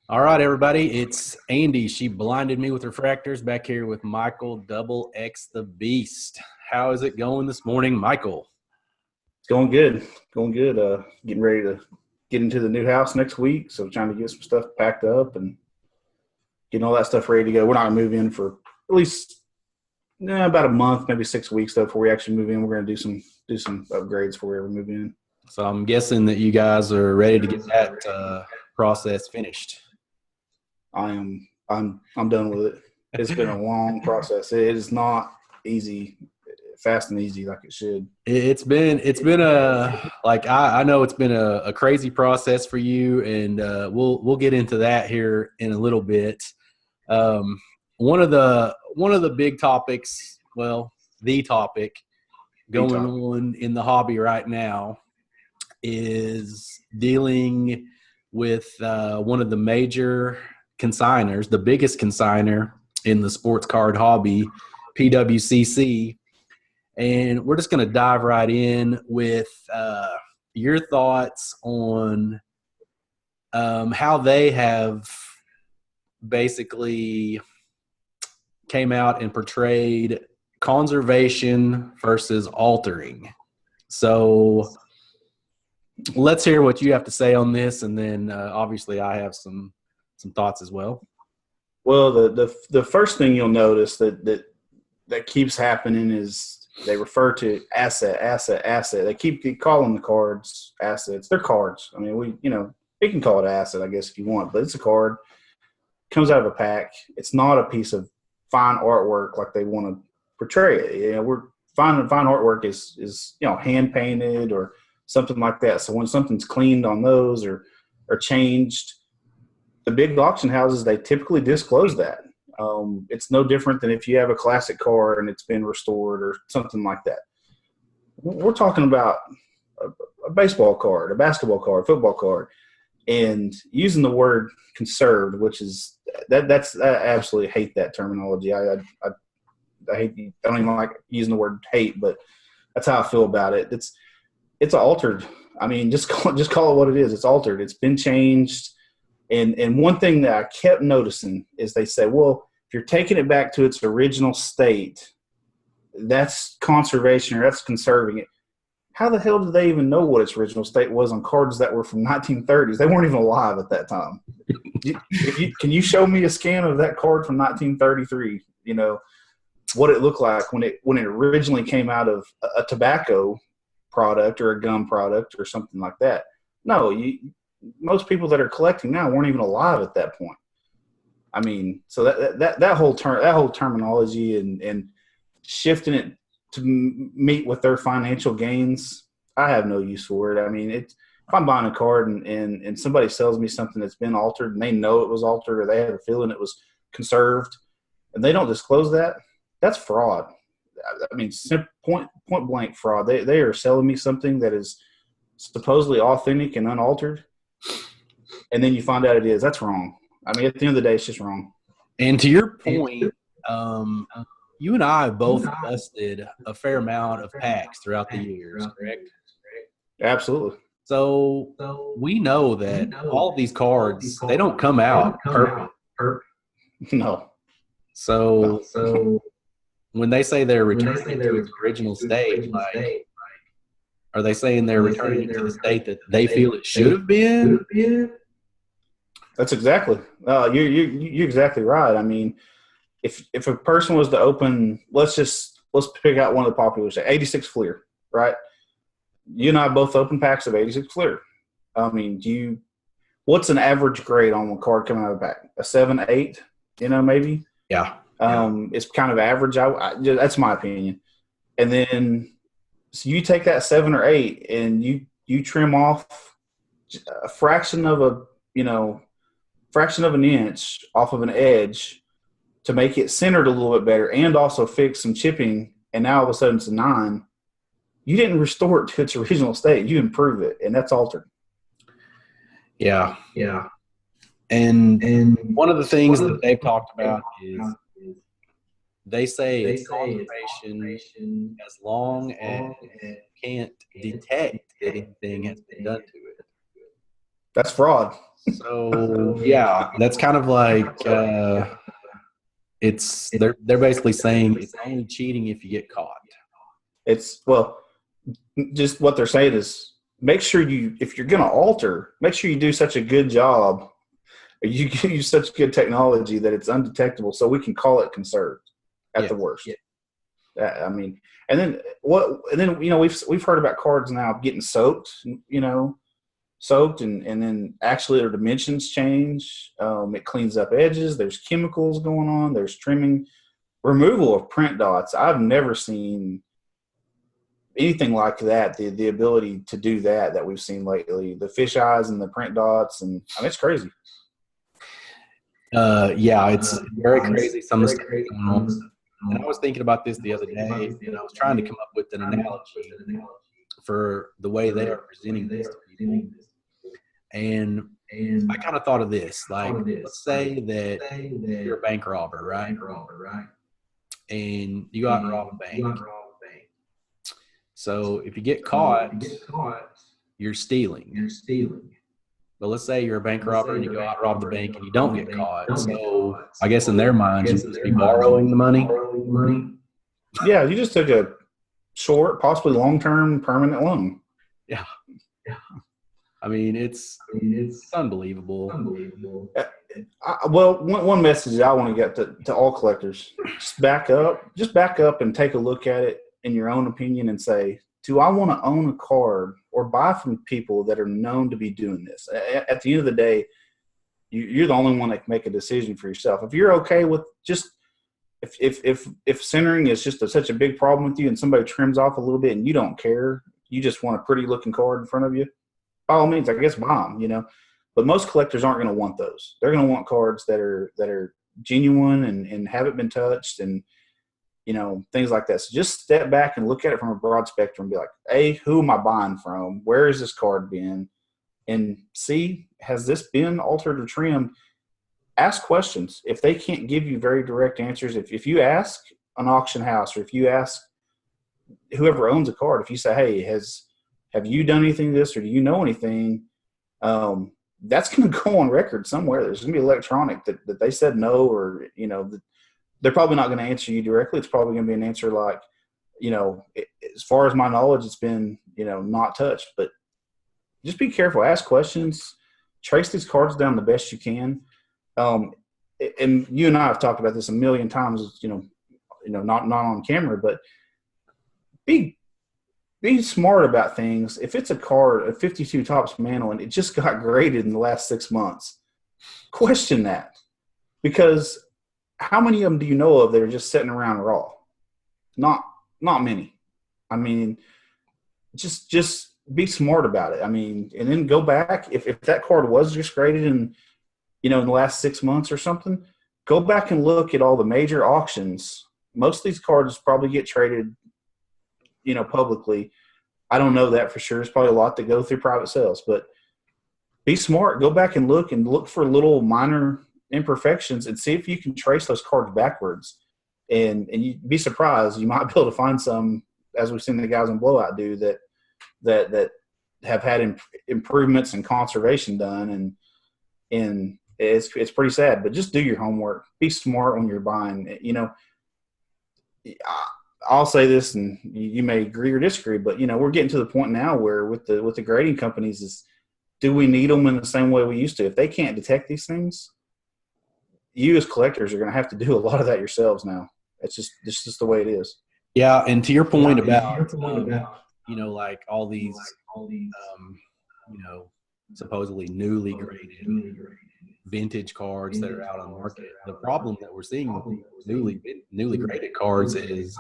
All right, everybody. It's Andy. She blinded me with refractors. Back here with Michael Double X the Beast. How is it going this morning, Michael? It's going good. Going good. Getting ready to get into the new house next week. So trying to get some stuff packed up and getting all that stuff ready to go. We're not going to move in for at least about a month, maybe 6 weeks though, before we actually move in. We're going to do some upgrades before we ever move in. So I'm guessing that you guys are ready to get that process finished. I'm done with it. It's been a long process. It is not easy, fast and easy like it should. It's been I know it's been a crazy process for you, and we'll get into that here in a little bit. One of the big topics, the topic going on in the hobby right now is dealing with one of the major consigners, the biggest consigner in the sports card hobby, PWCC. And we're just going to dive right in with your thoughts on how they have basically came out and portrayed conservation versus altering. So let's hear what you have to say on this, and then obviously I have some thoughts as well. Well, the first thing you'll notice that keeps happening is they refer to asset. They keep calling the cards assets. They're cards. I mean, you can call it asset, I guess, if you want, but it's a card. Comes out of a pack. It's not a piece of fine artwork like they want to portray it. We're fine artwork is hand painted or something like that. So when something's cleaned on those or changed, the big auction houses, they typically disclose that. It's no different than if you have a classic car and it's been restored or something like that. We're talking about a baseball card, a basketball card, football card, and using the word conserved, which is I absolutely hate that terminology. I hate. I don't even like using the word hate, but that's how I feel about it. It's altered. I mean, just call it what it is. It's altered. It's been changed. And one thing that I kept noticing is they say, well, if you're taking it back to its original state, that's conservation or that's conserving it. How the hell do they even know what its original state was on cards that were from 1930s? They weren't even alive at that time. Can you show me a scan of that card from 1933? What it looked like when it originally came out of a tobacco product or a gum product or something like that. No, most people that are collecting now weren't even alive at that point. I mean, so that whole terminology and shifting it to meet with their financial gains, I have no use for it. I mean, if I'm buying a card and somebody sells me something that's been altered and they know it was altered or they have a feeling it was conserved and they don't disclose that, that's fraud. I mean, point blank fraud. They are selling me something that is supposedly authentic and unaltered, and then you find out it is. That's wrong. I mean, at the end of the day, it's just wrong. And to your point, you and I both busted a fair amount of packs throughout the years, correct? Absolutely. So we know that all of these cards, they don't come out perfect. No. So when they say they're returning it to its original state, are they saying they're returning it to the state that they feel it should have been? That's exactly. You're exactly right. I mean, if a person was to open, let's pick out one of the popular, say 86 Fleer, right? You and I both open packs of 86 Fleer. I mean, what's an average grade on one card coming out of the pack? A 7, 8, maybe? Yeah. It's kind of average. That's my opinion. And then so you take that 7 or 8 and you trim off a fraction of an inch off of an edge to make it centered a little bit better and also fix some chipping, and now all of a sudden it's a 9. You didn't restore it to its original state. You improve it, and that's altered. Yeah. And one of the things that they've talked about is they say it's conservation as long as you can't detect that anything has been done to it. That's fraud. So yeah, that's kind of like they're basically saying it's only cheating if you get caught. It's just what they're saying is make sure if you're going to alter, make sure you do such a good job, or you use such good technology that it's undetectable, so we can call it conserved at the worst. Yeah. I mean, and then we've heard about cards now getting soaked, and then actually their dimensions change. It cleans up edges. There's chemicals going on. There's trimming, removal of print dots. I've never seen anything like that. The ability to do that we've seen lately, the fish eyes and the print dots, and I mean, it's crazy. Yeah, it's very crazy. Some of the stuff going on. And I was thinking about this the other day, and I was trying to come up with an analogy for the way they are presenting this to people. And I kind of thought of this, like, let's say that you're a bank robber, right? And you go out and rob a bank. So if you get caught, you're stealing. But let's say you're a bank robber and you go out and rob the bank and you don't get caught. So I guess in their minds, you must be borrowing the money. Yeah, you just took a short, possibly long-term, permanent loan. Yeah. I mean, it's unbelievable. One message I want to get to all collectors: just back up and take a look at it in your own opinion and say, do I want to own a card or buy from people that are known to be doing this? At the end of the day, you're the only one that can make a decision for yourself. If you're okay with just if centering is just such a big problem with you and somebody trims off a little bit and you don't care, you just want a pretty looking card in front of you, by all means, I guess buy them, But most collectors aren't going to want those. They're going to want cards that are genuine and haven't been touched and things like that. So just step back and look at it from a broad spectrum and be like, A, who am I buying from? Where has this card been? And C, has this been altered or trimmed? Ask questions. If they can't give you very direct answers, if you ask an auction house or if you ask whoever owns a card, if you say, hey, have you done anything to this or do you know anything? That's going to go on record somewhere. There's going to be electronic that they said no, or, they're probably not going to answer you directly. It's probably going to be an answer like, as far as my knowledge, it's been, not touched. But just be careful. Ask questions. Trace these cards down the best you can. And you and I have talked about this a million times, not on camera, but be smart about things. If it's a card, a 52 Topps Mantle, and it just got graded in the last 6 months, question that, because how many of them do you know of that are just sitting around raw? Not many. I mean, just be smart about it. I mean, and then go back. If that card was just graded in the last 6 months or something, go back and look at all the major auctions. Most of these cards probably get traded, publicly. I don't know that for sure. It's probably a lot that go through private sales, but be smart. Go back and look for little minor imperfections and see if you can trace those cards backwards. And you'd be surprised. You might be able to find some, as we've seen the guys in Blowout do, that have had improvements and conservation done. And it's pretty sad, but just do your homework. Be smart when you're buying. I'll say this, and you may agree or disagree, but we're getting to the point now where with the grading companies is, do we need them in the same way we used to? If they can't detect these things, you as collectors are going to have to do a lot of that yourselves now. It's just the way it is. Yeah, and to your point about like all these supposedly newly graded vintage cards that are out on the market. The problem that we're seeing with these newly graded cards is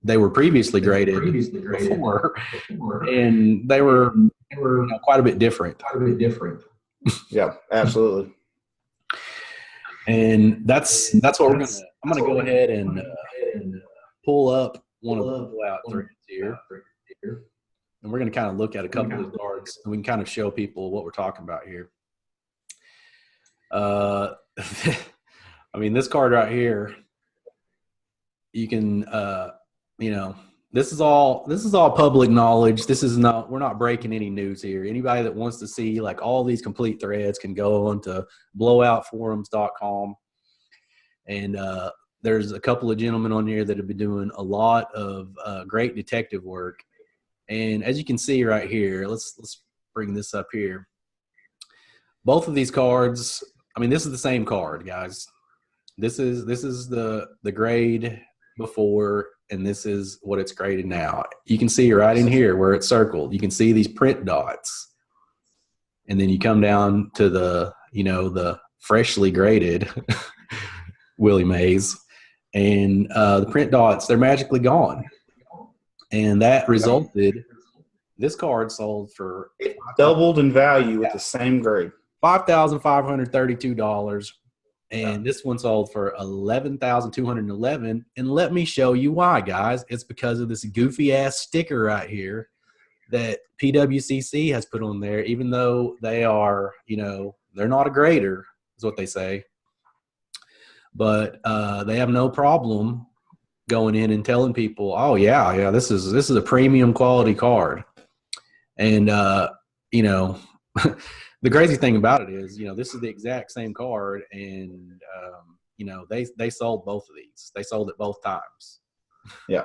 they were previously graded before, and they were quite a bit different. Yeah, absolutely. And that's what I'm gonna go ahead and pull up one of the Blowout threads here, and we're gonna kind of look at a couple of cards, and we can kind of show people what we're talking about here. I mean, this card right here, you can, this is all public knowledge. We're not breaking any news here. Anybody that wants to see like all these complete threads can go on to blowoutforums.com. And there's a couple of gentlemen on here that have been doing a lot of great detective work. And as you can see right here, let's bring this up here. Both of these cards, I mean, this is the same card, guys. This is the grade before, and this is what it's graded now. You can see right in here where it's circled. You can see these print dots. And then you come down to the freshly graded Willie Mays, and the print dots, they're magically gone. And that resulted, this card sold for it doubled in value with the same grade. $5,532. And this one sold for $11,211. And let me show you why, guys. It's because of this goofy ass sticker right here that PWCC has put on there, even though they are, they're not a grader, is what they say. But they have no problem going in and telling people, oh yeah, this is a premium quality card. And the crazy thing about it is, this is the exact same card, and they sold both of these. They sold it both times. Yeah.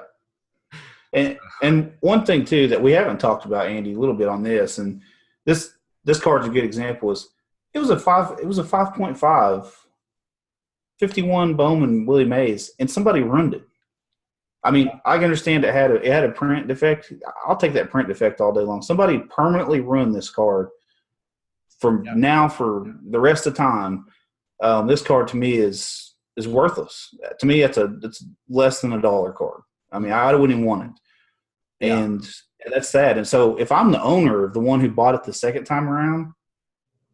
And one thing too that we haven't talked about, Andy, a little bit on this, and this card's a good example, is it was a 5.5 51 Bowman Willie Mays, and somebody ruined it. I mean, I can understand it had a print defect. I'll take that print defect all day long. Somebody permanently ruined this card now for the rest of the time. This card to me is worthless. To me, it's less than $1 card. I mean, I wouldn't even want it, and that's sad. And so, if I'm the owner, the one who bought it the second time around,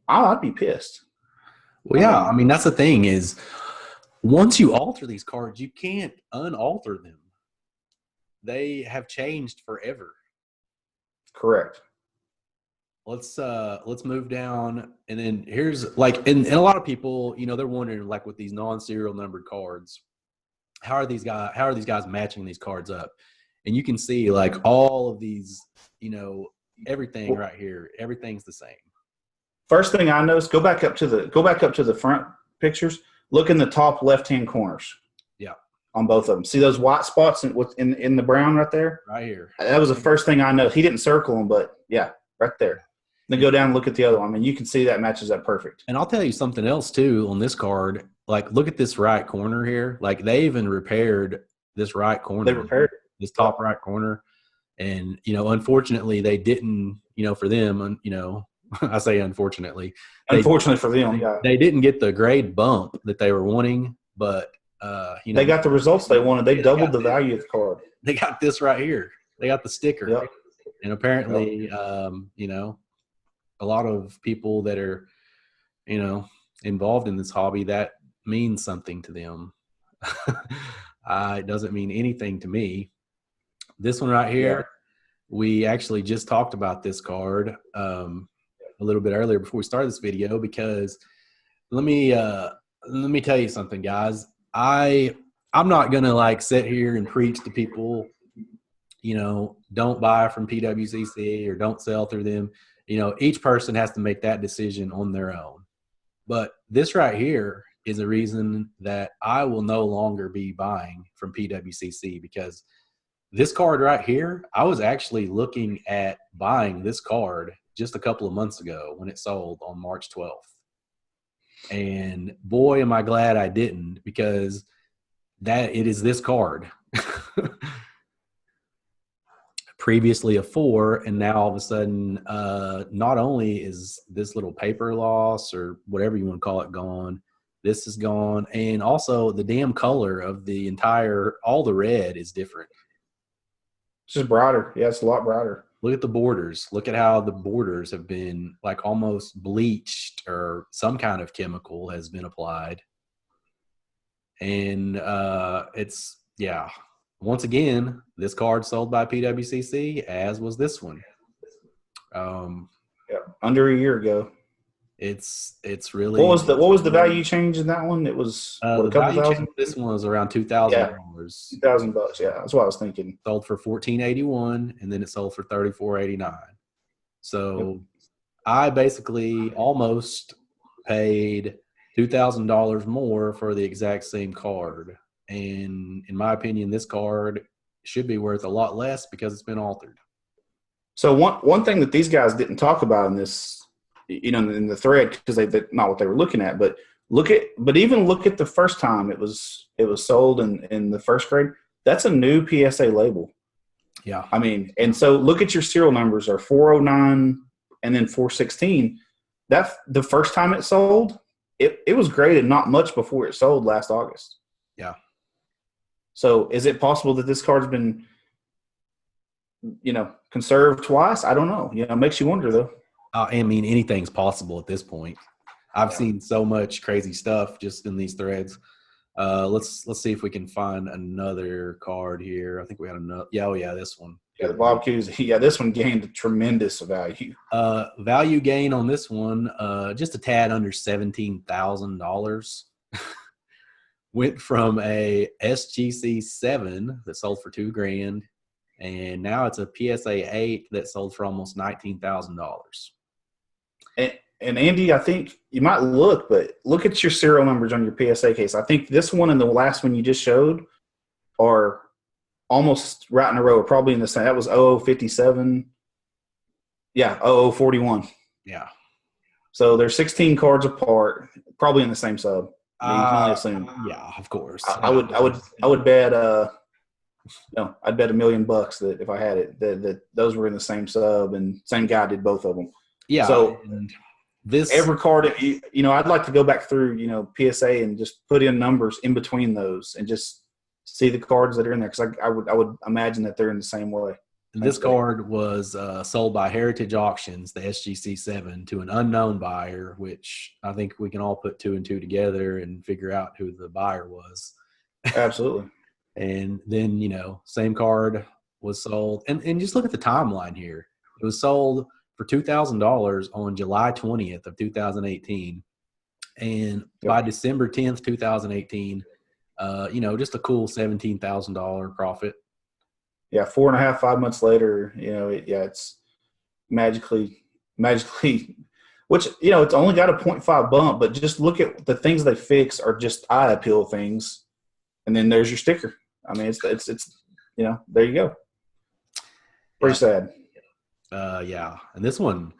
I'd be pissed. Well, yeah, I mean that's the thing is, once you alter these cards, you can't unalter them. They have changed forever. Correct. Let's move down, and then here's like, and a lot of people, they're wondering, like, with these non-serial numbered cards, how are these guys matching these cards up? And you can see like all of these, everything right here, everything's the same. First thing I noticed, go back up to the front pictures. Look in the top left-hand corners. Yeah. On both of them. See those white spots in the brown right there? Right here. That was the first thing I noticed. He didn't circle them, but yeah, right there. Then go down and look at the other one. I mean, you can see that matches up perfect. And I'll tell you something else too on this card. Like, look at this right corner here. Like, they even repaired this right corner. They repaired this top right corner. And, unfortunately they didn't, for them, I say unfortunately. Unfortunately for them, yeah. They didn't get the grade bump that they were wanting, but they got the results they wanted. They doubled the value of the card. They got this right here. They got the sticker. Yep. And apparently, a lot of people that are, involved in this hobby, that means something to them. It doesn't mean anything to me. This one right here, we actually just talked about this card a little bit earlier before we started this video, because let me tell you something, guys. I'm not gonna like sit here and preach to people, don't buy from PWCC or don't sell through them. Each person has to make that decision on their own. But this right here is a reason that I will no longer be buying from PWCC, because this card right here, I was actually looking at buying this card just a couple of months ago when it sold on March 12th. And boy, am I glad I didn't, because it is this card. Previously a 4, and now all of a sudden, not only is this little paper loss or whatever you want to call it gone, this is gone, and also the damn color of all the red is different. It's just brighter. Yeah, it's a lot brighter. Look at the borders. Look at how the borders have been like almost bleached, or some kind of chemical has been applied. And once again, this card sold by PWCC, as was this one. Under a year ago. It's What really was the value change in that one? It was what, a the couple value change thousand? of this one was around $2,000. Yeah, $2,000. Yeah, that's what I was thinking. Sold for 1481, and then it sold for 3489. Yep. So I basically almost paid $2,000 more for the exact same card. And in my opinion, this card should be worth a lot less because it's been altered. So one thing that these guys didn't talk about in this, in the thread, because they not what they were looking at, but even look at the first time it was sold in the first grade. That's a new PSA label. Yeah. I mean, and so look at your serial numbers are 409 and then 416. That the first time it sold, it was graded not much before it sold last August. Yeah. So is it possible that this card's been, conserved twice? I don't know. It makes you wonder though. I mean, anything's possible at this point. I've seen so much crazy stuff just in these threads. Let's see if we can find another card here. I think we had another. Yeah, oh yeah, this one. Yeah, the Bob Cousy. Yeah, this one gained a tremendous value. Value gain on this one, just a tad under $17,000. Went from a SGC 7 that sold for $2,000, and now it's a PSA 8 that sold for almost $19,000. And Andy, I think you might but look at your serial numbers on your PSA case. I think this one and the last one you just showed are almost right in a row, probably in the same. That was 0057. Yeah, 0041. Yeah. So they're 16 cards apart, probably in the same sub. You can only assume. Yeah, of course. I would bet I'd bet $1 million that if I had it that those were in the same sub and same guy did both of them. Yeah. So this every card, I'd like to go back through, PSA and just put in numbers in between those and just see the cards that are in there, because I would imagine that they're in the same way. This card was sold by Heritage Auctions, the SGC 7, to an unknown buyer, which I think we can all put two and two together and figure out who the buyer was. Absolutely. And then, same card was sold. And just look at the timeline here. It was sold for $2,000 on July 20th of 2018. And by December 10th, 2018, just a cool $17,000 profit. Yeah, 4.5, 5 months later, it's magically, which, it's only got a 0.5 bump, but just look at the things they fix are just eye appeal things. And then there's your sticker. I mean, it's there you go. Pretty sad. Yeah. And this one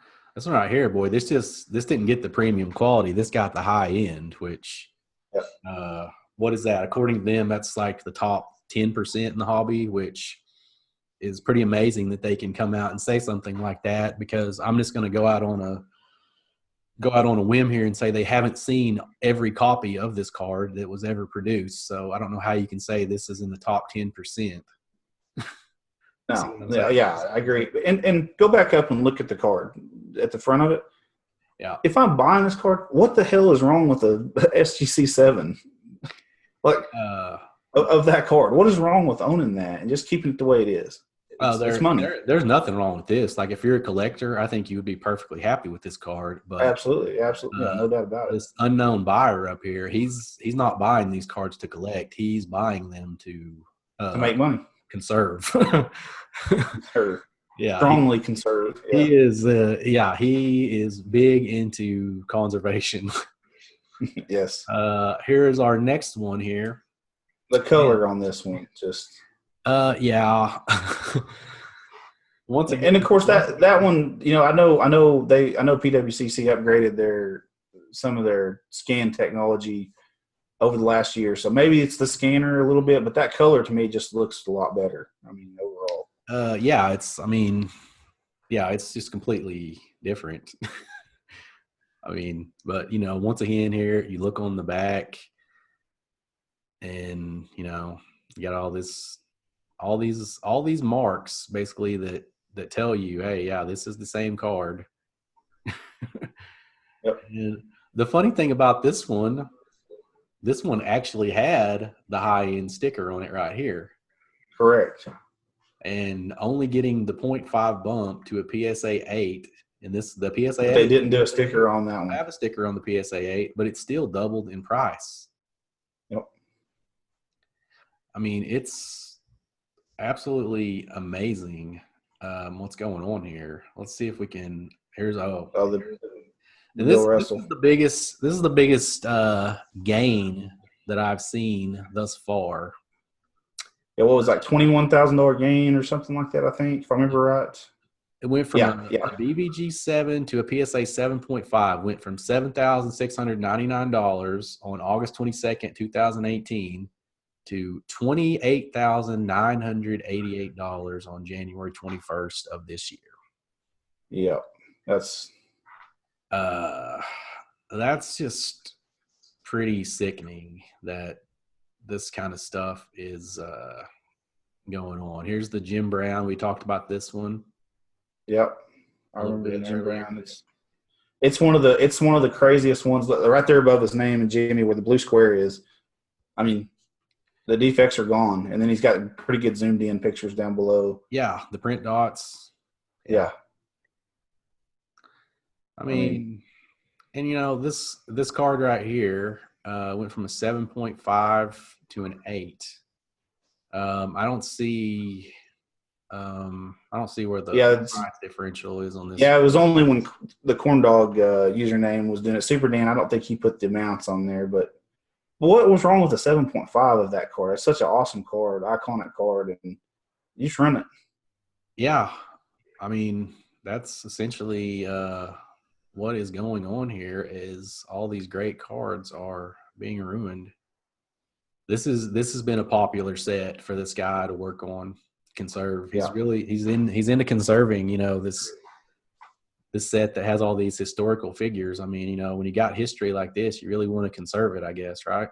right here, boy, this didn't get the premium quality. This got the high end, which, what is that? According to them, that's like the top 10% in the hobby, which is pretty amazing that they can come out and say something like that, because I'm just going to go out on a whim here and say they haven't seen every copy of this card that was ever produced. So I don't know how you can say this is in the top 10%. No, yeah, I agree. And go back up and look at the card at the front of it. Yeah. If I'm buying this card, what the hell is wrong with the SGC 7? Like of that card, what is wrong with owning that and just keeping it the way it is? It's money. There's nothing wrong with this. Like, if you're a collector, I think you would be perfectly happy with this card. But absolutely, no doubt about it. This unknown buyer up here, he's not buying these cards to collect. He's buying them to make money, conserve. Sure. Yeah, strongly conserve. Yeah. He is big into conservation. Yes. Here's our next one here. The color on this one, just. Yeah. Once again, and of course that one, I know PWCC upgraded some of their scan technology over the last year, so maybe it's the scanner a little bit, but that color to me just looks a lot better. I mean, overall. It's just completely different. I mean, but once again here, you look on the back, and you got all these marks basically that tell you, hey, yeah, this is the same card. Yep. And the funny thing about this one actually had the high-end sticker on it right here. Correct. And only getting the 0.5 bump to a PSA 8 And the PSA But 8. they didn't do a sticker on that I one. have a sticker on the PSA 8, but it's still doubled in price. Yep. I mean, it's absolutely amazing what's going on here. Let's see if we can. Here's The and Bill this Russell. is the biggest. This is the biggest gain that I've seen thus far. Yeah, what was like $21,000 gain or something like that? I think, if I remember right. It went from Yeah. a BBG 7 to a PSA 7.5. Went from $7,699 on August 22nd, 2018 to $28,988 on January 21st of this year. Yeah, that's just pretty sickening that this kind of stuff is going on. Here's the Jim Brown. We talked about this one. Yep. I remember the Jim Brown. It's one of the craziest ones right there above his name and Jimmy where the blue square is. I mean, the defects are gone, and then he's got pretty good zoomed in pictures down below. Yeah, the print dots. Yeah. I mean, and this card right here went from a 7.5 to an 8. I don't see where the price differential is on this. Yeah, it was only when the Corn Dog username was doing it. Super Dan, I don't think he put the amounts on there, but what was wrong with the 7.5 of that card? It's such an awesome card, iconic card, and you just run it. Yeah, I mean that's essentially what is going on here. Is all these great cards are being ruined. This has been a popular set for this guy to work on, conserve. He's into conserving. This set that has all these historical figures. I mean, when you got history like this, you really want to conserve it, I guess, right?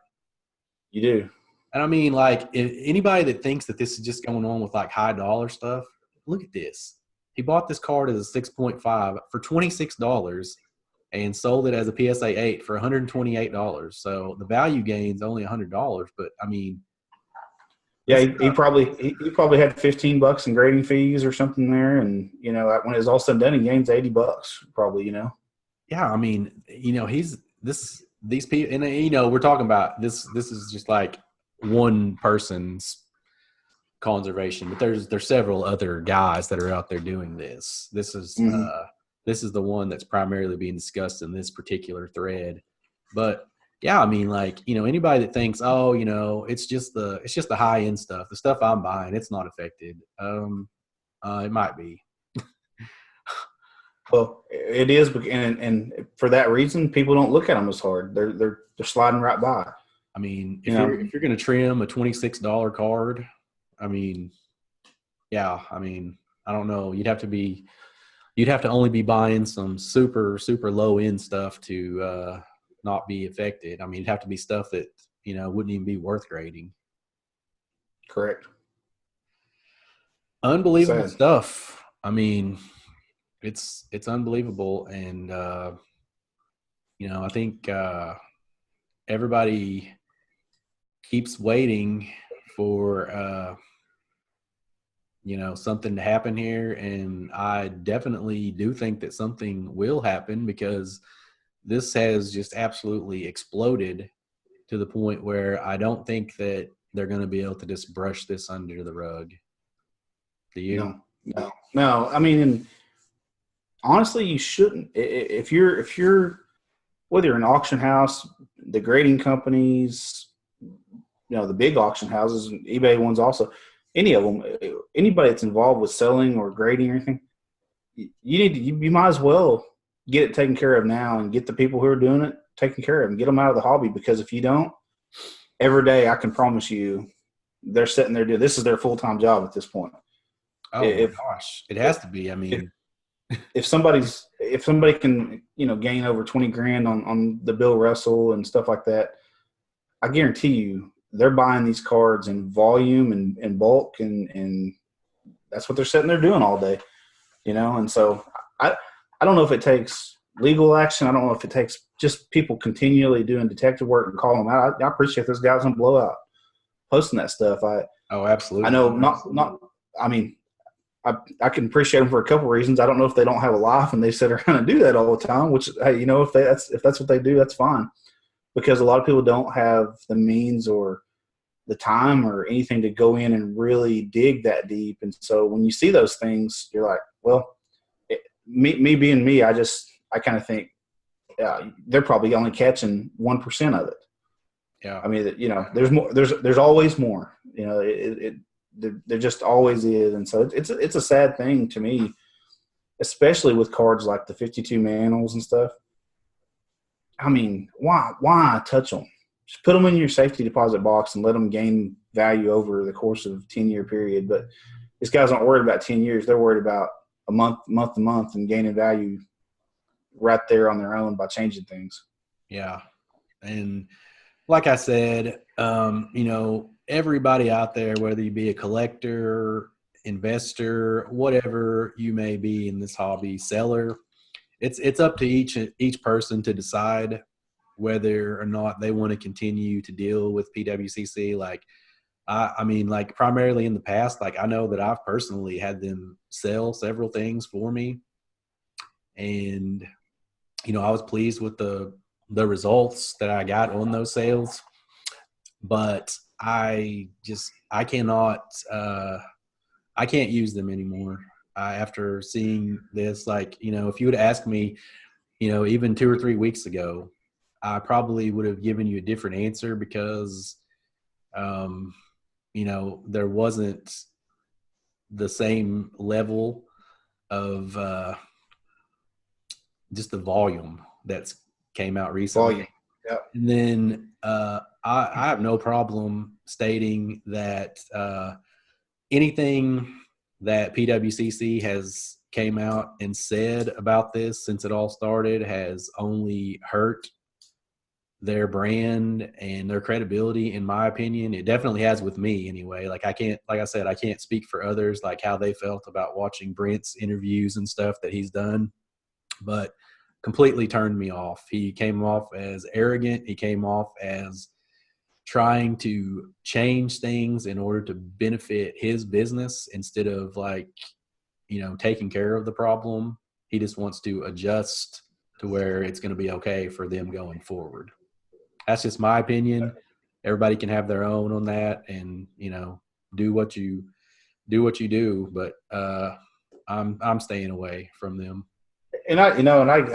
You do. And I mean, like, anybody that thinks that this is just going on with like high dollar stuff, look at this. He bought this card as a 6.5 for $26 and sold it as a PSA 8 for $128. So the value gain's only $100, but I mean, yeah, he probably had $15 in grading fees or something there, and when it's all said and done, he gains $80 probably. Yeah, I mean, these people, and we're talking about this. This is just like one person's conservation, but there's several other guys that are out there doing this. This is the one that's primarily being discussed in this particular thread. But yeah, I mean, like, anybody that thinks, it's just the high end stuff, the stuff I'm buying, it's not affected. It might be. Well, it is, and for that reason, people don't look at them as hard. They're sliding right by. I mean, if you're going to trim a $26 card, I mean, yeah, I mean, I don't know. You'd have to only be buying some super, super low end stuff to not be affected. I mean, it'd have to be stuff that, wouldn't even be worth grading. Correct. Unbelievable stuff. I mean, it's unbelievable. And, I think everybody keeps waiting for, something to happen here. And I definitely do think that something will happen because this has just absolutely exploded to the point where I don't think that they're going to be able to just brush this under the rug. Do you? No. I mean, and honestly, you shouldn't. If you're whether you're an auction house, the grading companies, the big auction houses, and eBay ones also, any of them, anybody that's involved with selling or grading or anything, you might as well get it taken care of now and get the people who are doing it taken care of and get them out of the hobby, because if you don't, every day I can promise you they're sitting there doing this is their full-time job at this point. Oh my gosh, it has to be. I mean, if somebody can gain over 20 grand on the Bill Russell and stuff like that, I guarantee you they're buying these cards in volume and bulk, and that's what they're sitting there doing all day, and so I don't know if it takes legal action. I don't know if it takes just people continually doing detective work and calling them out. I appreciate those guys on Blowout posting that stuff. absolutely. I know not. I mean, I can appreciate them for a couple of reasons. I don't know if they don't have a life and they sit around and do that all the time, which, hey, you know, if that's what they do, that's fine. Because a lot of people don't have the means or the time or anything to go in and really dig that deep. And so when you see those things, you're like, well, me being me, I kind of think they're probably only catching 1% of it. Yeah. I mean, you know, there's more. There's always more. You know, there just always is, and so it's a sad thing to me, especially with cards like the 52 manals and stuff. I mean, why touch them? Just put them in your safety deposit box and let them gain value over the course of a 10-year period. But these guys aren't worried about 10 years. They're worried about a month to month and gaining value right there on their own by changing things. Yeah. And like I said, you know, everybody out there, whether you be a collector, investor, whatever you may be in this hobby, seller, it's up to each person to decide whether or not they want to continue to deal with PWCC. Like, I mean, like primarily in the past, like I know that I've personally had them sell several things for me, and you know, I was pleased with the results that I got on those sales, but I cannot I can't use them anymore. After seeing this, like, you know, if you would ask me, you know, even 2 or 3 weeks ago, I probably would have given you a different answer because, you know, there wasn't the same level of just the volume that's came out recently. Volume. Yep. And then I have no problem stating that anything that PWCC has came out and said about this since it all started has only hurt their brand and their credibility, in my opinion. It definitely has with me anyway. Like I can't speak for others, like how they felt about watching Brent's interviews and stuff that he's done, but completely turned me off. He came off as arrogant. He came off as trying to change things in order to benefit his business instead of, like, you know, taking care of the problem. He just wants to adjust to where it's going to be okay for them going forward. That's just my opinion. Everybody can have their own on that, and, you know, do what you do. But I'm staying away from them. And I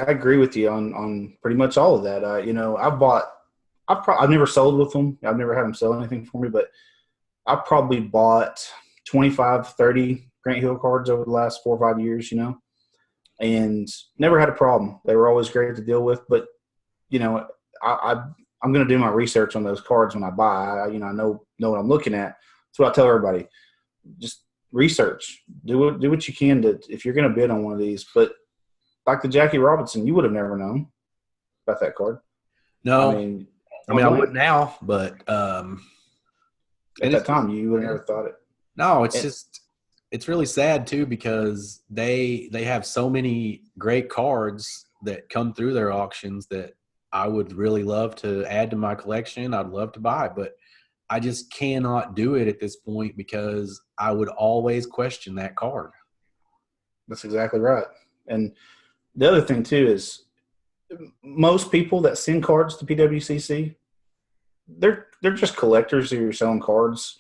agree with you on pretty much all of that. You know, I've never sold with them. I've never had them sell anything for me, but I've probably bought 25, 30 Grant Hill cards over the last 4 or 5 years, you know, and never had a problem. They were always great to deal with. But, you know, I'm going to do my research on those cards when I buy. I know what I'm looking at. That's what I tell everybody. Just research. Do what you can to, if you're going to bid on one of these. But like the Jackie Robinson, you would have never known about that card. No, I mean I would now, but at that time you would have never thought it. No, it's really sad too, because they have so many great cards that come through their auctions that I would really love to add to my collection. I'd love to buy, but I just cannot do it at this point because I would always question that card. That's exactly right. And the other thing too is most people that send cards to PWCC, they're just collectors who are selling cards,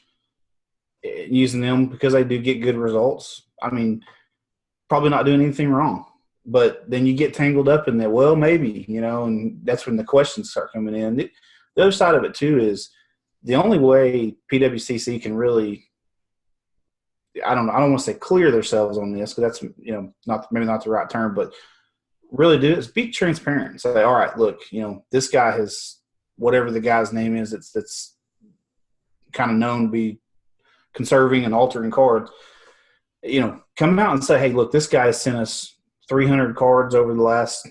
using them because they do get good results. I mean, probably not doing anything wrong. But then you get tangled up in that, well, maybe, you know, and that's when the questions start coming in. The other side of it too is the only way PWCC can really, I don't want to say clear themselves on this, because that's, you know, maybe not the right term, but really do is be transparent. Say, all right, look, you know, this guy has whatever the guy's name is that's kind of known to be conserving and altering cards. You know, come out and say, hey, look, this guy has sent us 300 cards over the last,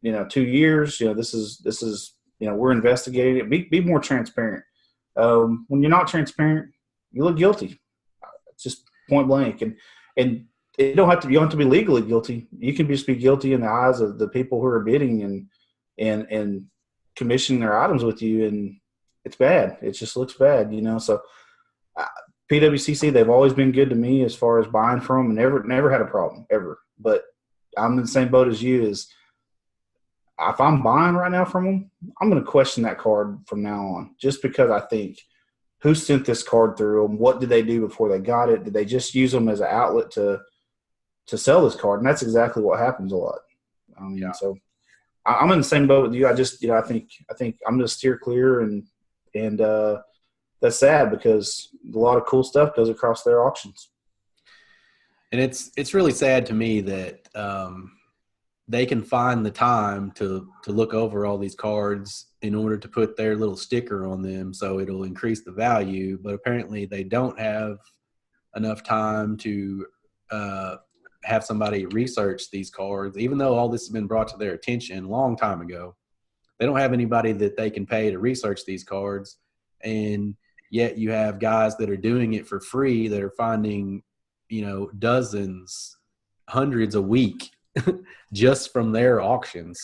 you know, 2 years. You know, this is, you know, we're investigating it. Be more transparent. When you're not transparent, you look guilty. It's just point blank. And you don't have to be legally guilty. You can just be guilty in the eyes of the people who are bidding and commissioning their items with you, and it's bad. It just looks bad, you know. So PWCC, they've always been good to me as far as buying from them, and never had a problem ever. But I'm in the same boat as you. Is if I'm buying right now from them, I'm going to question that card from now on, just because I think who sent this card through them? What did they do before they got it? Did they just use them as an outlet to sell this card? And that's exactly what happens a lot. So I'm in the same boat with you. I just, I think I'm going to steer clear, and that's sad because a lot of cool stuff goes across their auctions. And it's really sad to me that they can find the time to look over all these cards in order to put their little sticker on them so it'll increase the value. But apparently they don't have enough time to have somebody research these cards, even though all this has been brought to their attention a long time ago. They don't have anybody that they can pay to research these cards. And yet you have guys that are doing it for free that are finding, dozens, hundreds a week just from their auctions.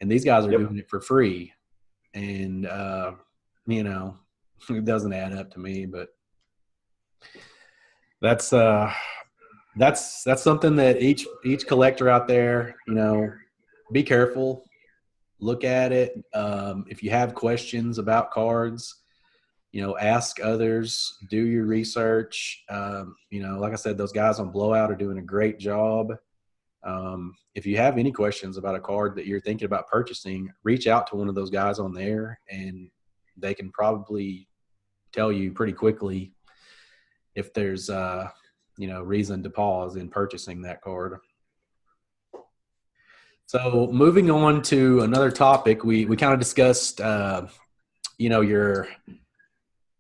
And these guys are doing it for free. And, it doesn't add up to me, but that's something that each collector out there, be careful, look at it. If you have questions about cards, ask others, do your research. Like I said, those guys on Blowout are doing a great job. If you have any questions about a card that you're thinking about purchasing, reach out to one of those guys on there, and they can probably tell you pretty quickly if there's reason to pause in purchasing that card. So moving on to another topic, we kind of discussed, your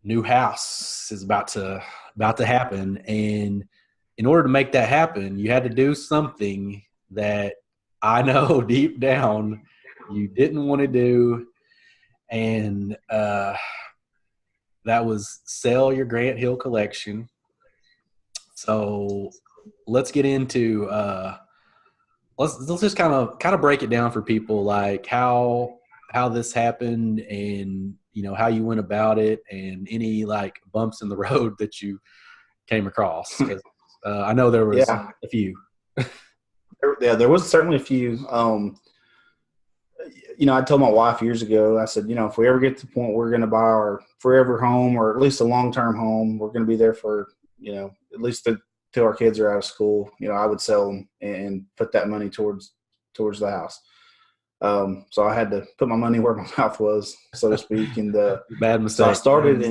new house is about to happen, and in order to make that happen, you had to do something that I know deep down you didn't want to do, and that was sell your Grant Hill collection. So let's get into let's just kind of break it down for people, like how this happened, and how you went about it, and any like bumps in the road that you came across. 'Cause, I know there was a few. There was certainly a few. I told my wife years ago, I said, if we ever get to the point we're going to buy our forever home, or at least a long-term home, we're going to be there for, at least till our kids are out of school, I would sell them and put that money towards the house. So I had to put my money where my mouth was, so to speak. And bad mistake. So I started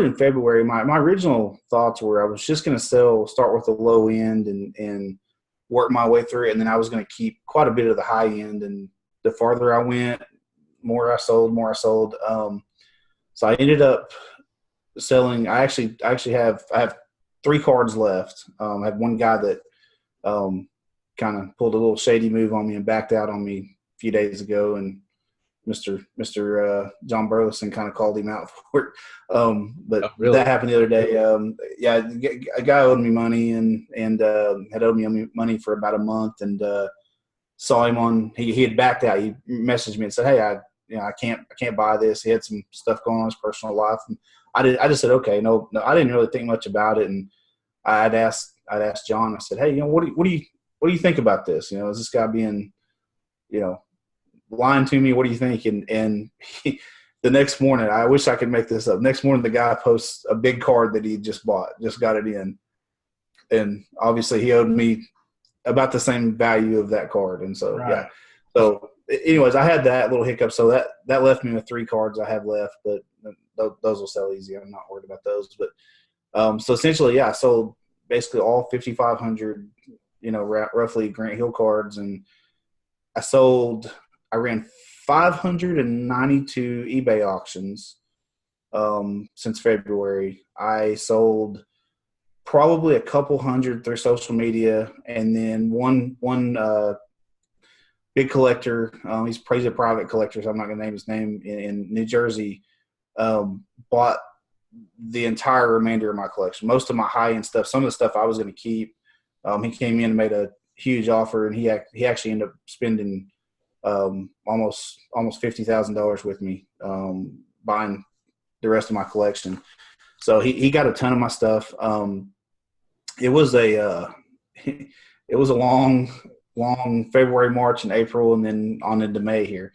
in February. My original thoughts were I was just going to start with the low end and work my way through it, and then I was going to keep quite a bit of the high end. And the farther I went, more I sold. So I ended up selling. I actually have 3 cards left. I had one guy that kind of pulled a little shady move on me and backed out on me a few days ago, and Mr. John Burleson kind of called him out for it. But really? That happened the other day. A guy owed me money and had owed me money for about a month, and saw him on. He had backed out. He messaged me and said, "Hey, I can't buy this." He had some stuff going on in his personal life, and I just said, "Okay, no." I didn't really think much about it, and I'd asked John. I said, "Hey, what do you think about this? Is this guy being, lying to me? What do you think?" And the next morning, I wish I could make this up. Next morning, the guy posts a big card that he just got it in, and obviously he owed me about the same value of that card. And so, right. Yeah. So anyways, I had that little hiccup. So that left me with 3 cards I have left, but those will sell easy. I'm not worried about those. But so essentially, yeah, I sold basically all 5,500, roughly Grant Hill cards. And I ran 592 eBay auctions since February. I sold probably a couple hundred through social media, and then one big collector, he's a private collector, so I'm not going to name his name, in New Jersey, bought the entire remainder of my collection, most of my high-end stuff. Some of the stuff I was going to keep, he came in and made a huge offer, and he actually ended up spending almost $50,000 with me, buying the rest of my collection. So he got a ton of my stuff. It was a it was a long February, March, and April, and then on into May here.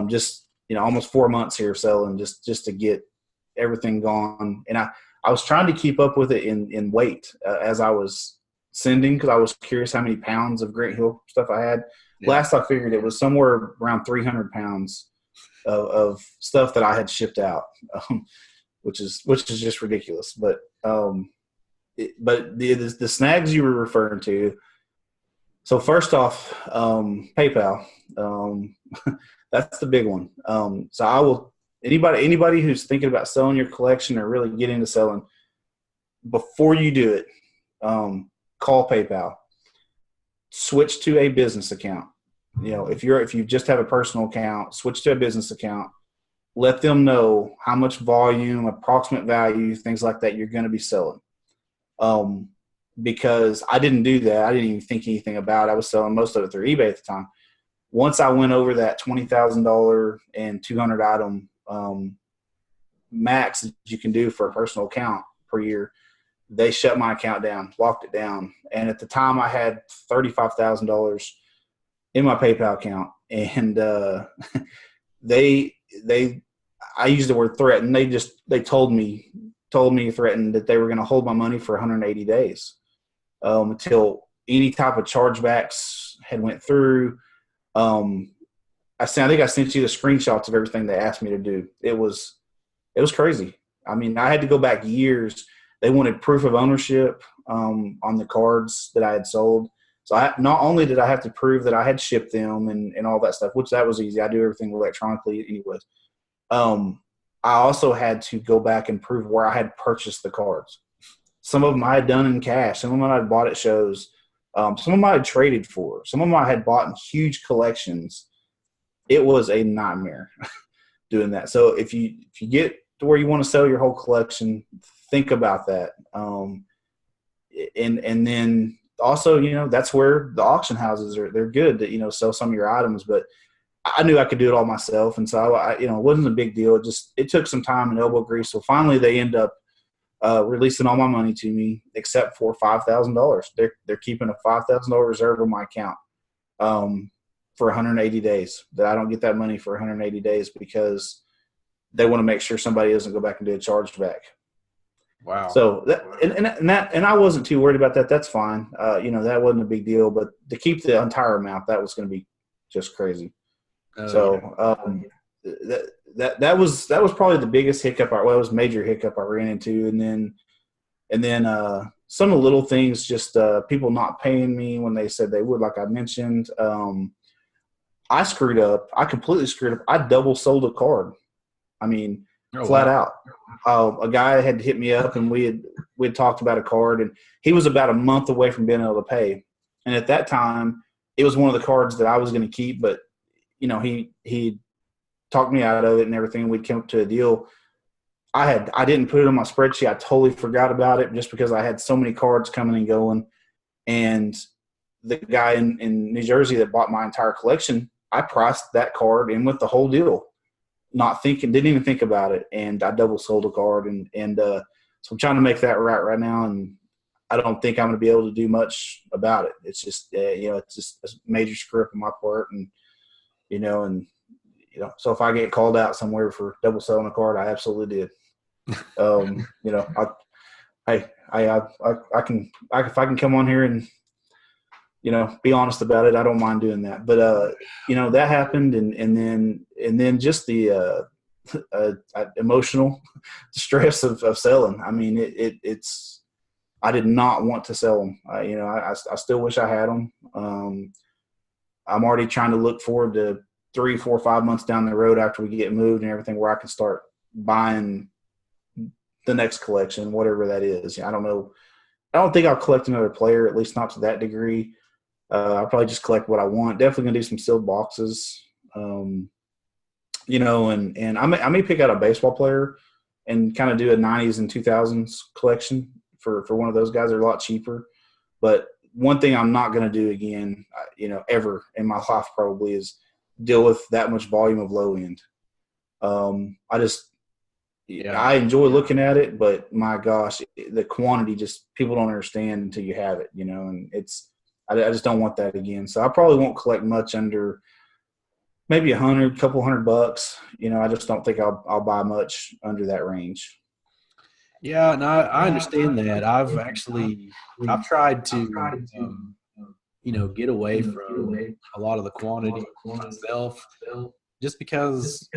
Just almost 4 months here selling just to get everything gone. And I was trying to keep up with it in weight as I was sending, because I was curious how many pounds of Grant Hill stuff I had. Yeah. Last I figured it was somewhere around 300 pounds of stuff that I had shipped out, which is just ridiculous. But the snags you were referring to. So first off, PayPal. That's the big one. So I will anybody who's thinking about selling your collection or really getting into selling, before you do it, call PayPal. Switch to a business account. If you just have a personal account, switch to a business account. Let them know how much volume, approximate value, things like that you're going to be selling. Because I didn't do that. I didn't even think anything about it. I was selling most of it through eBay at the time. Once I went over that $20,000 and 200 item max that you can do for a personal account per year, they shut my account down, locked it down. And at the time, I had $35,000 in my PayPal account, and I used the word threatened. They told me threatened that they were going to hold my money for 180 days until any type of chargebacks had went through. I think I sent you the screenshots of everything they asked me to do. It was crazy. I mean, I had to go back years. They wanted proof of ownership on the cards that I had sold. So not only did I have to prove that I had shipped them and all that stuff, which that was easy. I do everything electronically anyways. I also had to go back and prove where I had purchased the cards. Some of them I had done in cash. Some of them I had bought at shows. Some of them I had traded for. Some of them I had bought in huge collections. It was a nightmare doing that. So if you get to where you want to sell your whole collection, think about that. And then also, that's where the auction houses they're good to, sell some of your items. But I knew I could do it all myself. And so it wasn't a big deal. It took some time and elbow grease. So finally they end up releasing all my money to me except for $5,000. They're keeping a $5,000 reserve on my account for 180 days, that I don't get that money for 180 days because they want to make sure somebody doesn't go back and do a chargeback. Wow. So and I wasn't too worried about that. That's fine. That wasn't a big deal, but to keep the entire amount, that was going to be just crazy. That was probably the biggest hiccup. It was a major hiccup I ran into. And then some of the little things, just people not paying me when they said they would, like I mentioned. I screwed up. I completely screwed up. I double sold a card. I mean, flat out. A guy had hit me up, and we had talked about a card, and he was about a month away from being able to pay. And at that time, it was one of the cards that I was going to keep, but he talked me out of it and everything. We'd come up to a deal. I didn't put it on my spreadsheet. I totally forgot about it just because I had so many cards coming and going. And the guy in New Jersey that bought my entire collection, I priced that card in with the whole deal, didn't even think about it. And I double sold a card. And so I'm trying to make that right now. And I don't think I'm going to be able to do much about it. It's just, it's just a major screw up on my part. And, so if I get called out somewhere for double selling a card, I absolutely did. If I can come on here and, be honest about it, I don't mind doing that. But, that happened. And then just the emotional distress of selling. I mean, it's, I did not want to sell them. I still wish I had them. I'm already trying to look forward to 3, 4, 5 months down the road after we get moved and everything, where I can start buying the next collection, whatever that is. I don't know. I don't think I'll collect another player, at least not to that degree. I'll probably just collect what I want. Definitely gonna do some sealed boxes. And I may pick out a baseball player and kind of do a 90s and 2000s collection for one of those guys. They're a lot cheaper. But one thing I'm not going to do again, ever in my life probably, is deal with that much volume of low end. Yeah. I enjoy looking at it, but my gosh, the quantity just people don't understand until you have it, and I just don't want that again. So I probably won't collect much under maybe couple $100. I just don't think I'll buy much under that range. Yeah, and I understand that. I've tried to get away from a lot of the quantity myself, just because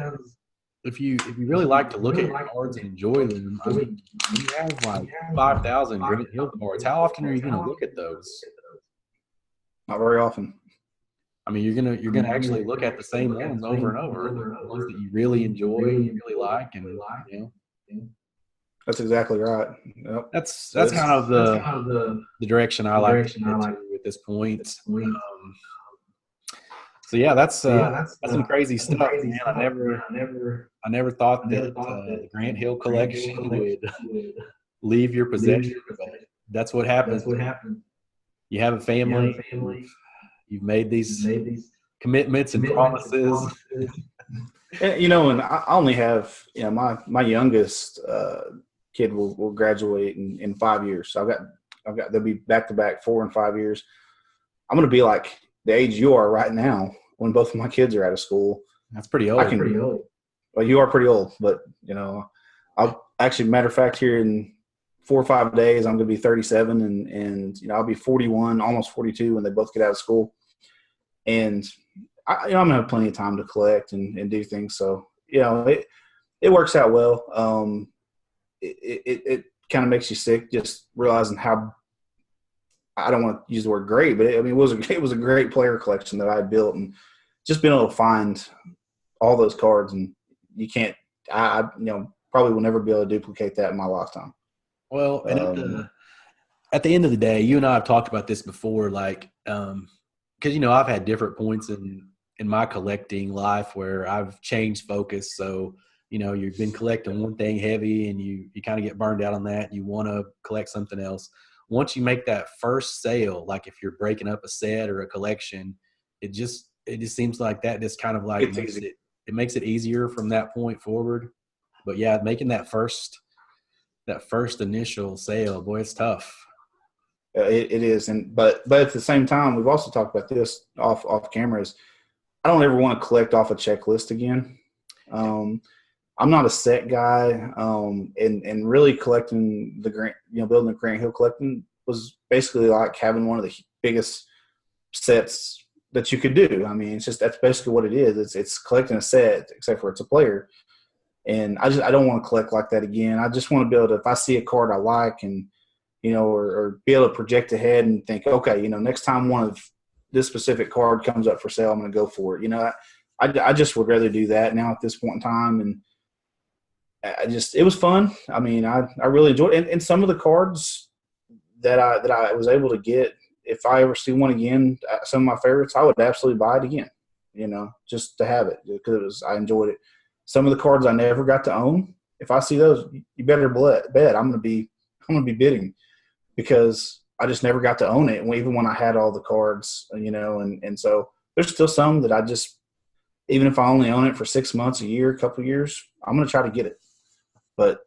if you really like to look at your cards and enjoy them, I mean, you have like 5,000 Grant Hill cards. How often are you going to look at those? Not very often. I mean, you're gonna actually look at the same ones over and over, the ones that you really enjoy, you really like, and That's exactly right. Yep. that's kind of the direction I like to get to at this point. So yeah, that's some crazy stuff, man. I never thought that the Grant Hill collection would leave your possession, but that's what happens. You have a family. You've made these commitments and promises. And I only have my youngest kid will graduate in 5 years. So I've got they'll be back to back 4 and 5 years. I'm going to be like the age you are right now when both of my kids are out of school. That's pretty old. Well, you are pretty old, but I'll actually, matter of fact, here in 4 or 5 days, I'm going to be 37, and I'll be 41, almost 42 when they both get out of school. And I'm going to have plenty of time to collect and do things. So, it works out well. It kind of makes you sick just realizing how, I don't want to use the word great, but it was a great player collection that I built, and just being able to find all those cards, and you can't, I probably will never be able to duplicate that in my lifetime. Well, and at the end of the day, you and I have talked about this before, like, because I've had different points in my collecting life where I've changed focus. So you've been collecting one thing heavy, and you kind of get burned out on that, and you want to collect something else. Once you make that first sale, like if you're breaking up a set or a collection, it just seems like that just kind of like makes it easier from that point forward. But yeah, making that first initial sale, boy, it's tough. It is, but at the same time, we've also talked about this off cameras. I don't ever want to collect off a checklist again. I'm not a set guy, and really collecting the Grant, building the Grant Hill collecting was basically like having one of the biggest sets that you could do. I mean, that's basically what it is. It's collecting a set, except for it's a player. And I don't want to collect like that again. I just want to be able to, if I see a card I like, and or be able to project ahead and think, okay, next time one of this specific card comes up for sale, I'm going to go for it. I just would rather do that now at this point in time. And it was fun. I mean, I really enjoyed it. And some of the cards that I was able to get, if I ever see one again, some of my favorites, I would absolutely buy it again, just to have it, because I enjoyed it. Some of the cards I never got to own, if I see those, you better bet I'm going to be bidding, because I just never got to own it, even when I had all the cards, and so there's still some that I just, even if I only own it for 6 months, a year, a couple of years, I'm going to try to get it. But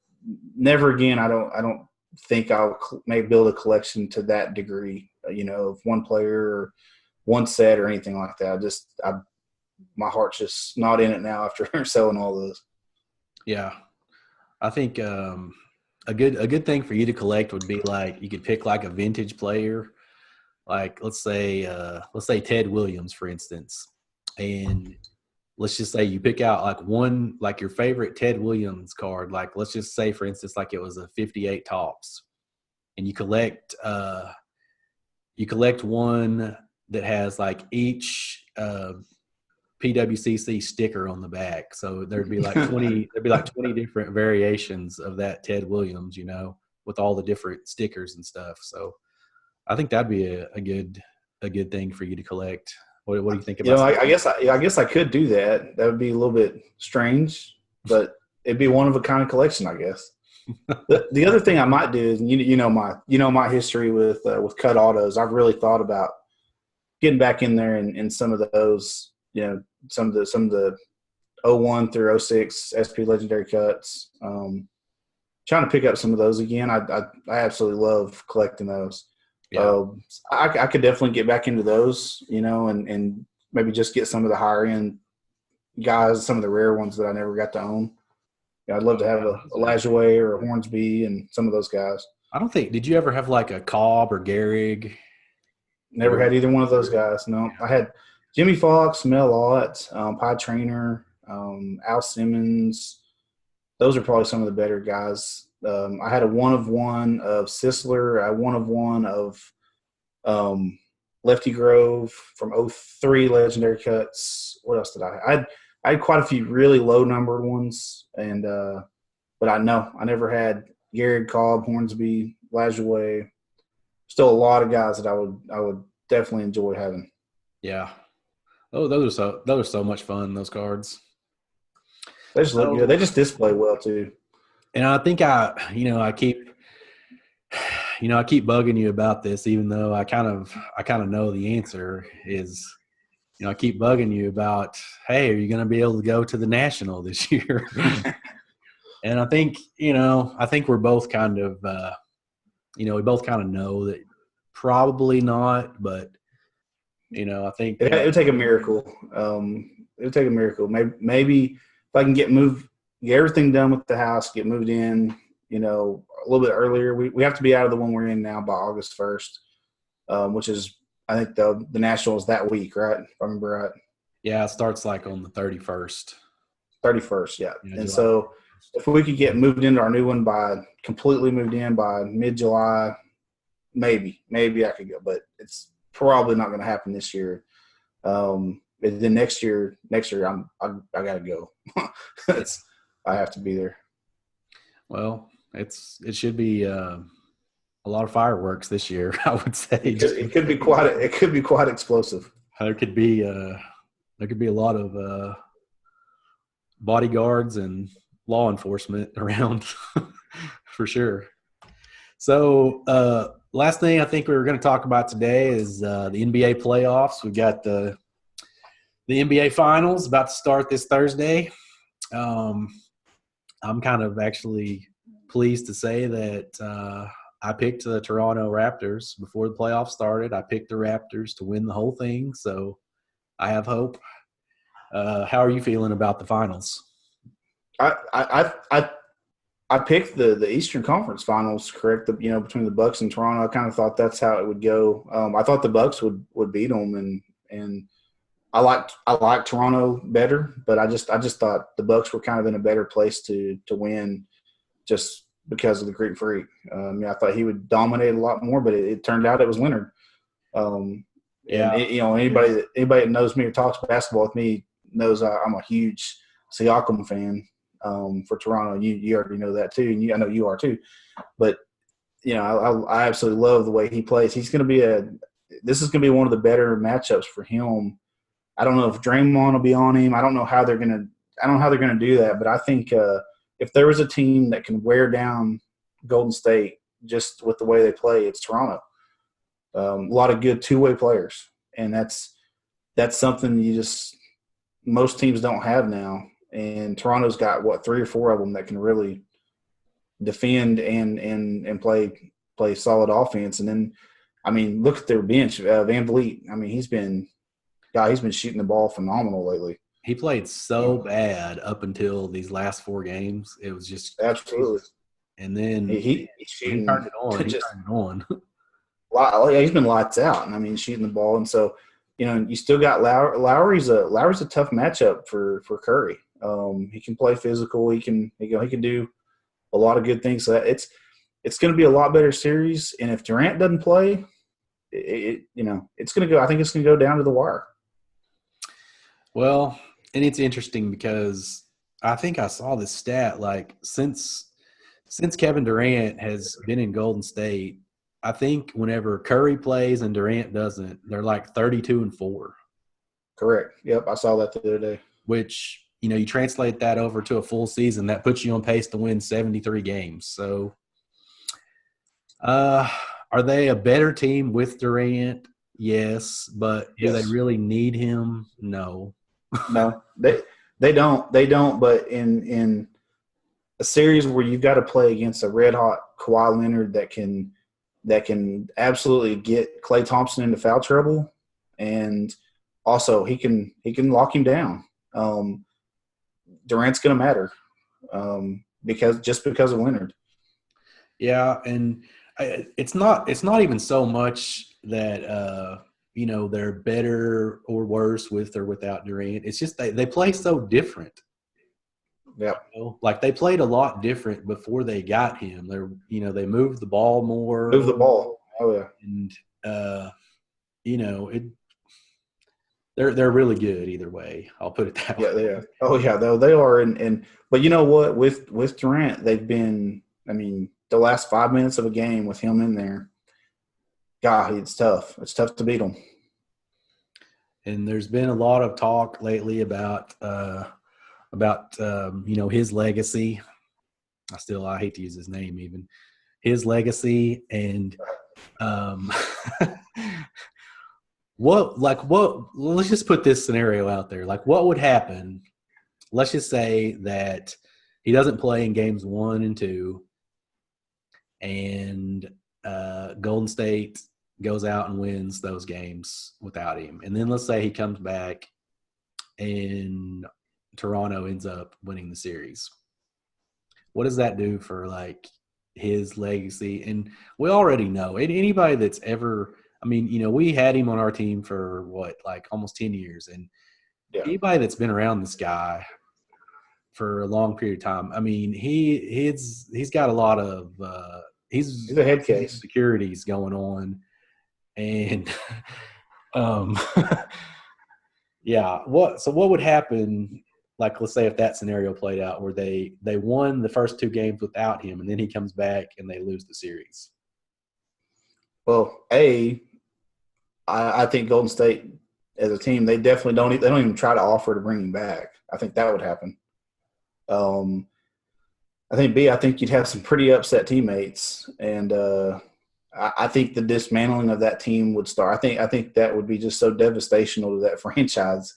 never again. I don't think I'll maybe build a collection to that degree, of one player or one set or anything like that. My heart's just not in it now after selling all those. Yeah, I think a good thing for you to collect would be like you could pick like a vintage player, like let's say Ted Williams, for instance, and let's just say you pick out like one, like your favorite Ted Williams card. Like let's just say, for instance, like it was a 58 tops, and you collect one that has like each PWCC sticker on the back. So there'd be like 20 different variations of that Ted Williams, with all the different stickers and stuff. So I think that'd be a good thing for you to collect. What do you think about that? I guess I could do that. That would be a little bit strange, but it'd be one of a kind collection, I guess. The other thing I might do is, my history with cut autos. I've really thought about getting back in there and some of those, some of the '01 through '06 SP Legendary Cuts. Trying to pick up some of those again. I absolutely love collecting those. Yeah. I could definitely get back into those, and maybe just get some of the higher end guys, some of the rare ones that I never got to own. I'd love to have a Lajoie or a Hornsby and some of those guys. I don't think – did you ever have like a Cobb or Gehrig? Never had either one of those guys. No, I had Jimmy Fox, Mel Ott, Pie Trainer, Al Simmons. Those are probably some of the better guys. I had a 1-of-1 of Sisler, a 1-of-1 of Lefty Grove from '03 Legendary Cuts. What else did I had quite a few really low numbered ones, and but I never had Garrett, Cobb, Hornsby, Lajoie. Still a lot of guys that I would definitely enjoy having. Yeah. Oh, those are so much fun, those cards. They just look good. They just display well too. And I think I keep bugging you about this, even though I kind of know the answer is, I keep bugging you about, hey, are you going to be able to go to the National this year? And I think we're both kind of, we both kind of know that probably not, but I think it would take a miracle. It would take a miracle. Maybe if I can get everything done with the house, get moved in, a little bit earlier. We have to be out of the one we're in now by August 1st, which is, I think the National is that week, right? If I remember right. Yeah, it starts like on the 31st. 31st, yeah. And so if we could get moved into our new one completely moved in by mid-July, maybe I could go, but it's probably not going to happen this year. Then next year, I got to go. I have to be there. Well, it should be a lot of fireworks this year, I would say. It could be quite explosive. There could be a lot of bodyguards and law enforcement around for sure. So last thing I think we were going to talk about today is the NBA playoffs. We've got the NBA Finals about to start this Thursday. I'm kind of actually pleased to say that I picked the Toronto Raptors before the playoffs started. I picked the Raptors to win the whole thing, so I have hope. How are you feeling about the finals? I picked the Eastern Conference Finals, correct? Between the Bucks and Toronto, I kind of thought that's how it would go. I thought the Bucks would beat them, and I liked Toronto better, but I just thought the Bucks were kind of in a better place to win, just because of the Greek Freak. I thought he would dominate a lot more, but it turned out it was Leonard. Anybody that knows me or talks basketball with me knows I'm a huge Siakam fan. For Toronto, you already know that too, and I know you are too. But I absolutely love the way he plays. This is going to be one of the better matchups for him. I don't know if Draymond will be on him. I don't know how they're going to do that. But I think if there was a team that can wear down Golden State just with the way they play, it's Toronto. A lot of good two-way players, and that's something most teams don't have now. And Toronto's got 3 or 4 of them that can really defend and play solid offense. And then, look at their bench. Van Vliet. He's been shooting the ball phenomenal lately. He played so bad up until these last 4 games. It was just absolutely. And then he turned it on. He turned it on. He's been lights out. And he's shooting the ball. And so, you still got Lowry's a tough matchup for Curry. He can play physical. He can do a lot of good things. So it's going to be a lot better series. And if Durant doesn't play, it's going to go. I think it's going to go down to the wire. Well, and it's interesting because I think I saw this stat, like since Kevin Durant has been in Golden State, I think whenever Curry plays and Durant doesn't, they're like 32-4. Correct. Yep, I saw that the other day. Which, you translate that over to a full season, that puts you on pace to win 73 games. So, are they a better team with Durant? Yes, but do they really need him? No. No. They don't. They don't. But in a series where you've got to play against a red hot Kawhi Leonard that can absolutely get Klay Thompson into foul trouble, and also he can lock him down. Durant's going to matter because of Leonard. Yeah, and it's not even so much that they're better or worse with or without Durant. It's just they play so different. Yeah, Like they played a lot different before they got him. They moved the ball more. move the ball. Oh yeah, and it. They're really good either way. I'll put it that way. Yeah, they are. Oh yeah, though they are. And but you know what? With Durant, they've been. I mean, the last 5 minutes of a game with him in there, God, it's tough. It's tough to beat him. And there's been a lot of talk lately about his legacy. I hate to use his name even. His legacy and let's just put this scenario out there. Like what would happen? Let's just say that he doesn't play in games 1 and 2 and Golden State goes out and wins those games without him. And then let's say he comes back and Toronto ends up winning the series. What does that do for like his legacy? And we already know anybody that's ever, we had him on our team for almost 10 years. And anybody that's been around this guy for a long period of time, he's got a lot of he's a head case insecurities going on. And what would happen, like let's say if that scenario played out where they won the first 2 games without him and then he comes back and they lose the series? Well, I think Golden State as a team, they definitely don't even try to offer to bring him back. I think that would happen. I think you'd have some pretty upset teammates, and I think the dismantling of that team would start. I think that would be just so devastational to that franchise,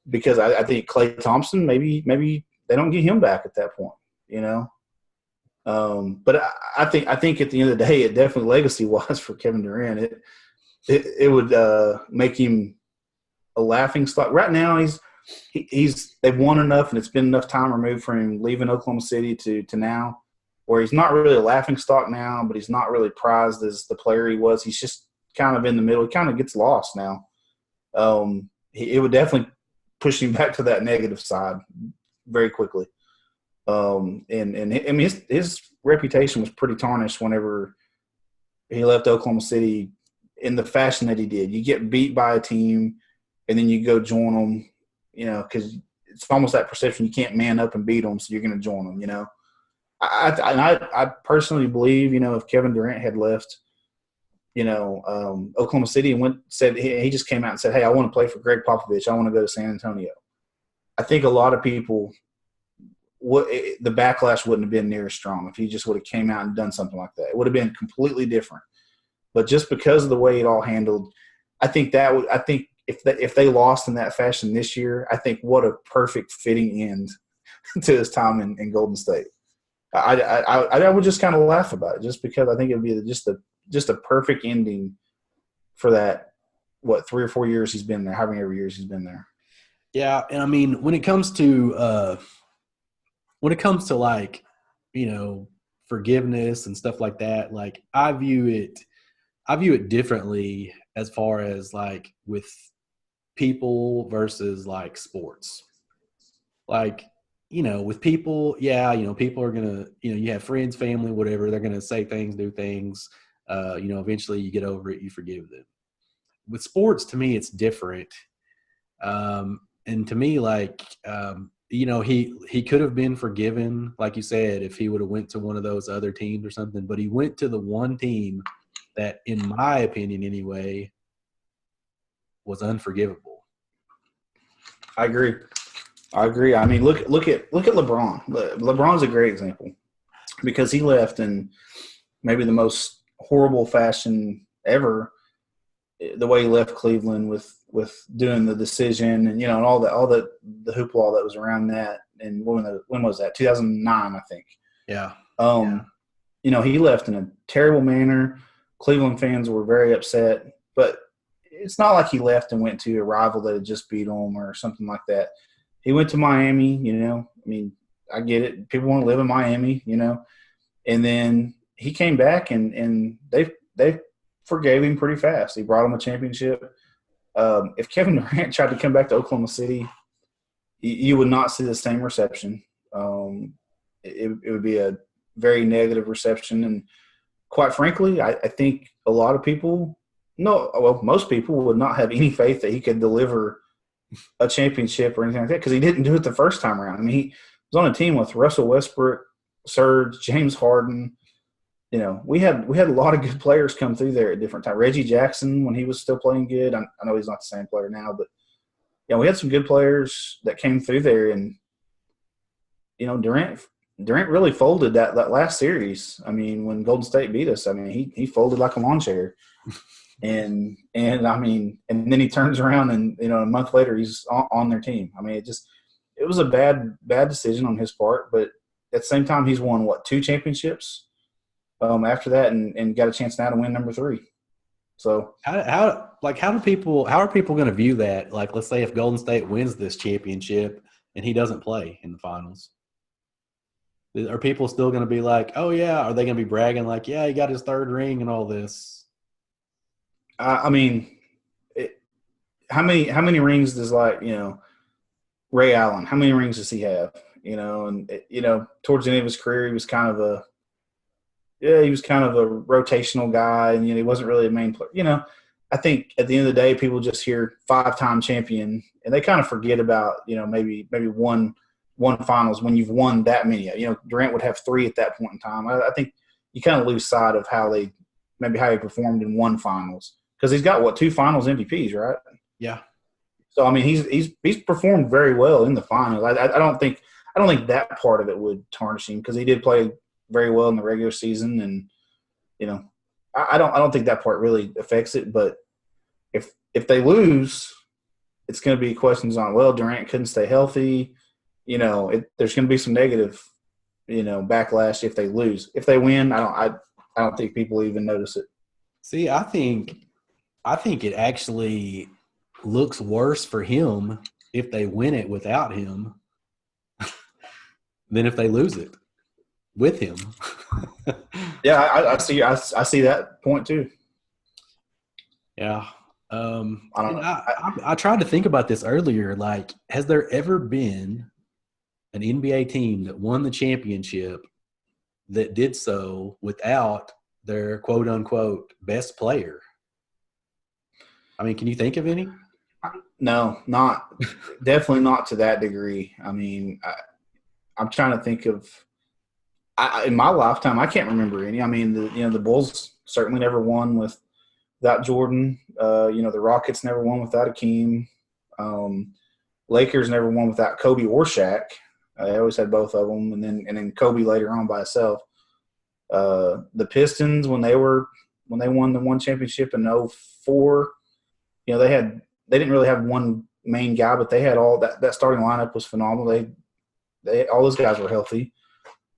because I think Klay Thompson, maybe they don't get him back at that point, But I think at the end of the day, it definitely legacy-wise for Kevin Durant, it would make him a laughing stock. Right now, they've won enough, and it's been enough time removed from him leaving Oklahoma City to now, where he's not really a laughing stock now, but he's not really prized as the player he was. He's just kind of in the middle. He kind of gets lost now. It would definitely push him back to that negative side very quickly. His reputation was pretty tarnished whenever he left Oklahoma City in the fashion that he did. You get beat by a team, and then you go join them, because it's almost that perception you can't man up and beat them, so you're going to join them, I personally believe, if Kevin Durant had left, Oklahoma City and he just came out and said, hey, I want to play for Greg Popovich. I want to go to San Antonio. I think a lot of people the backlash wouldn't have been near as strong if he just would have came out and done something like that. It would have been completely different. But just because of the way it all handled, I think if they lost in that fashion this year, I think what a perfect fitting end to his time in Golden State. I would just kind of laugh about it, just because I think it would be just a perfect ending for that, 3 or 4 years he's been there, however many years he's been there. Yeah, and when it comes to like, forgiveness and stuff like that, like I view it differently as far as like with people versus like sports. Like, with people, people are going to, you have friends, family, whatever. They're going to say things, do things. Eventually you get over it, you forgive them. With sports, to me, it's different. And to me, like, he could have been forgiven, like you said, if he would have went to one of those other teams or something. But he went to the one team that, in my opinion anyway, was unforgivable. I agree. I mean, look at LeBron. LeBron's a great example, because he left in maybe the most horrible fashion ever. the way he left Cleveland with doing the decision and and all the hoopla that was around that. And when was that? 2009, I think. Yeah. He left in a terrible manner. Cleveland fans were very upset, but it's not like he left and went to a rival that had just beat him or something like that. He went to Miami. I get it. People want to live in Miami, and then he came back and they forgave him pretty fast. He brought him a championship. If Kevin Durant tried to come back to Oklahoma City, you would not see the same reception. It would be a very negative reception. And quite frankly, I think a lot of people most people would not have any faith that he could deliver a championship or anything like that because he didn't do it the first time around. I mean, he was on a team with Russell Westbrook, Serge, James Harden. We had a lot of good players come through there at different times. Reggie Jackson, when he was still playing good, I know he's not the same player now, but we had some good players that came through there. And Durant really folded that last series. I mean, when Golden State beat us, I mean he folded like a lawn chair. And I mean, and then he turns around and a month later he's on their team. I mean, it was a bad decision on his part, but at the same time he's won 2 championships after that and got a chance now to win number 3. So how are people going to view that? Like, let's say if Golden State wins this championship and he doesn't play in the finals, are people still going to be like, oh yeah? Are they going to be bragging like, yeah, he got his 3rd ring and all this? I mean, how many rings does Ray Allen? How many rings does he have? And towards the end of his career, he was kind of a rotational guy, and he wasn't really a main player. I think at the end of the day, people just hear 5-time champion, and they kind of forget about maybe one finals when you've won that many. Durant would have 3 at that point in time. I think you kind of lose sight of how he performed in one finals because he's got 2 finals MVPs, right? Yeah. So I mean, he's performed very well in the finals. I don't think that part of it would tarnish him because he did play very well in the regular season, and I don't think that part really affects it. But if they lose, it's going to be questions on Durant couldn't stay healthy. There's going to be some negative, backlash if they lose. If they win, I don't think people even notice it. See, I think it actually looks worse for him if they win it without him than if they lose it with him. Yeah, I see that point too. Yeah. I don't know. I tried to think about this earlier. Like, has there ever been an NBA team that won the championship that did so without their quote unquote best player? I mean, can you think of any? No, definitely not to that degree. I mean, I'm trying to think of. In my lifetime, I can't remember any. I mean, the Bulls certainly never won without Jordan. The Rockets never won without Akeem. Lakers never won without Kobe or Shaq. They always had both of them, and then Kobe later on by himself. The Pistons when they won the one championship in 2004, they didn't really have one main guy, but they had all that starting lineup was phenomenal. They all those guys were healthy.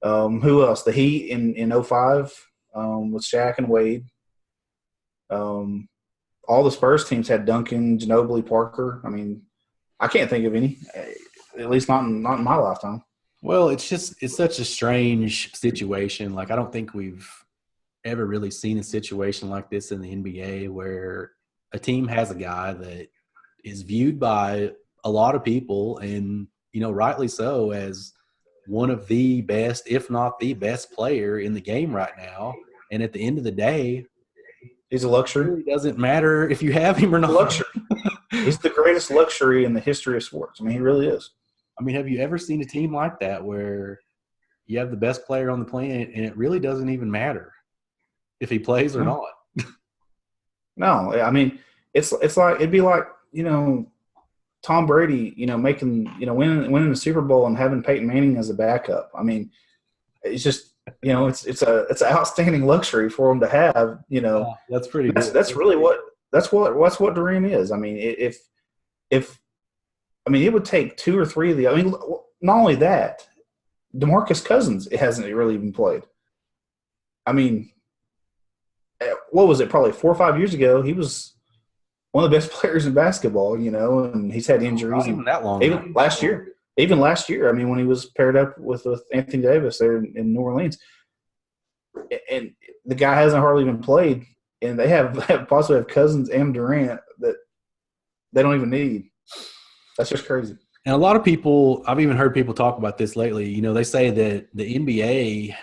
Who else? The Heat in 2005 with Shaq and Wade. All the Spurs teams had Duncan, Ginobili, Parker. I mean, I can't think of any, at least not in my lifetime. Well, it's such a strange situation. Like, I don't think we've ever really seen a situation like this in the NBA where a team has a guy that is viewed by a lot of people and, rightly so, as one of the best, if not the best player in the game right now. And at the end of the day, he's a luxury. It really doesn't matter if you have him or not. Luxury. He's the greatest luxury in the history of sports. I mean, he really is. I mean, have you ever seen a team like that where you have the best player on the planet and it really doesn't even matter if he plays or not? No, I mean, it's like it'd be like Tom Brady, making winning the Super Bowl and having Peyton Manning as a backup. I mean, it's just it's an outstanding luxury for him to have. That's pretty. That's really what that's what Durant is. I mean, if I mean, it would take 2 or 3 of the. I mean, not only that, DeMarcus Cousins hasn't really even played. I mean, what was it? Probably 4 or 5 years ago, he was one of the best players in basketball. And he's had injuries. Not even that long. Even last year, I mean, when he was paired up with Anthony Davis there in New Orleans, and the guy hasn't hardly even played, and they possibly have Cousins and Durant that they don't even need. That's just crazy. And a lot of people, I've even heard people talk about this lately. They say that the NBA,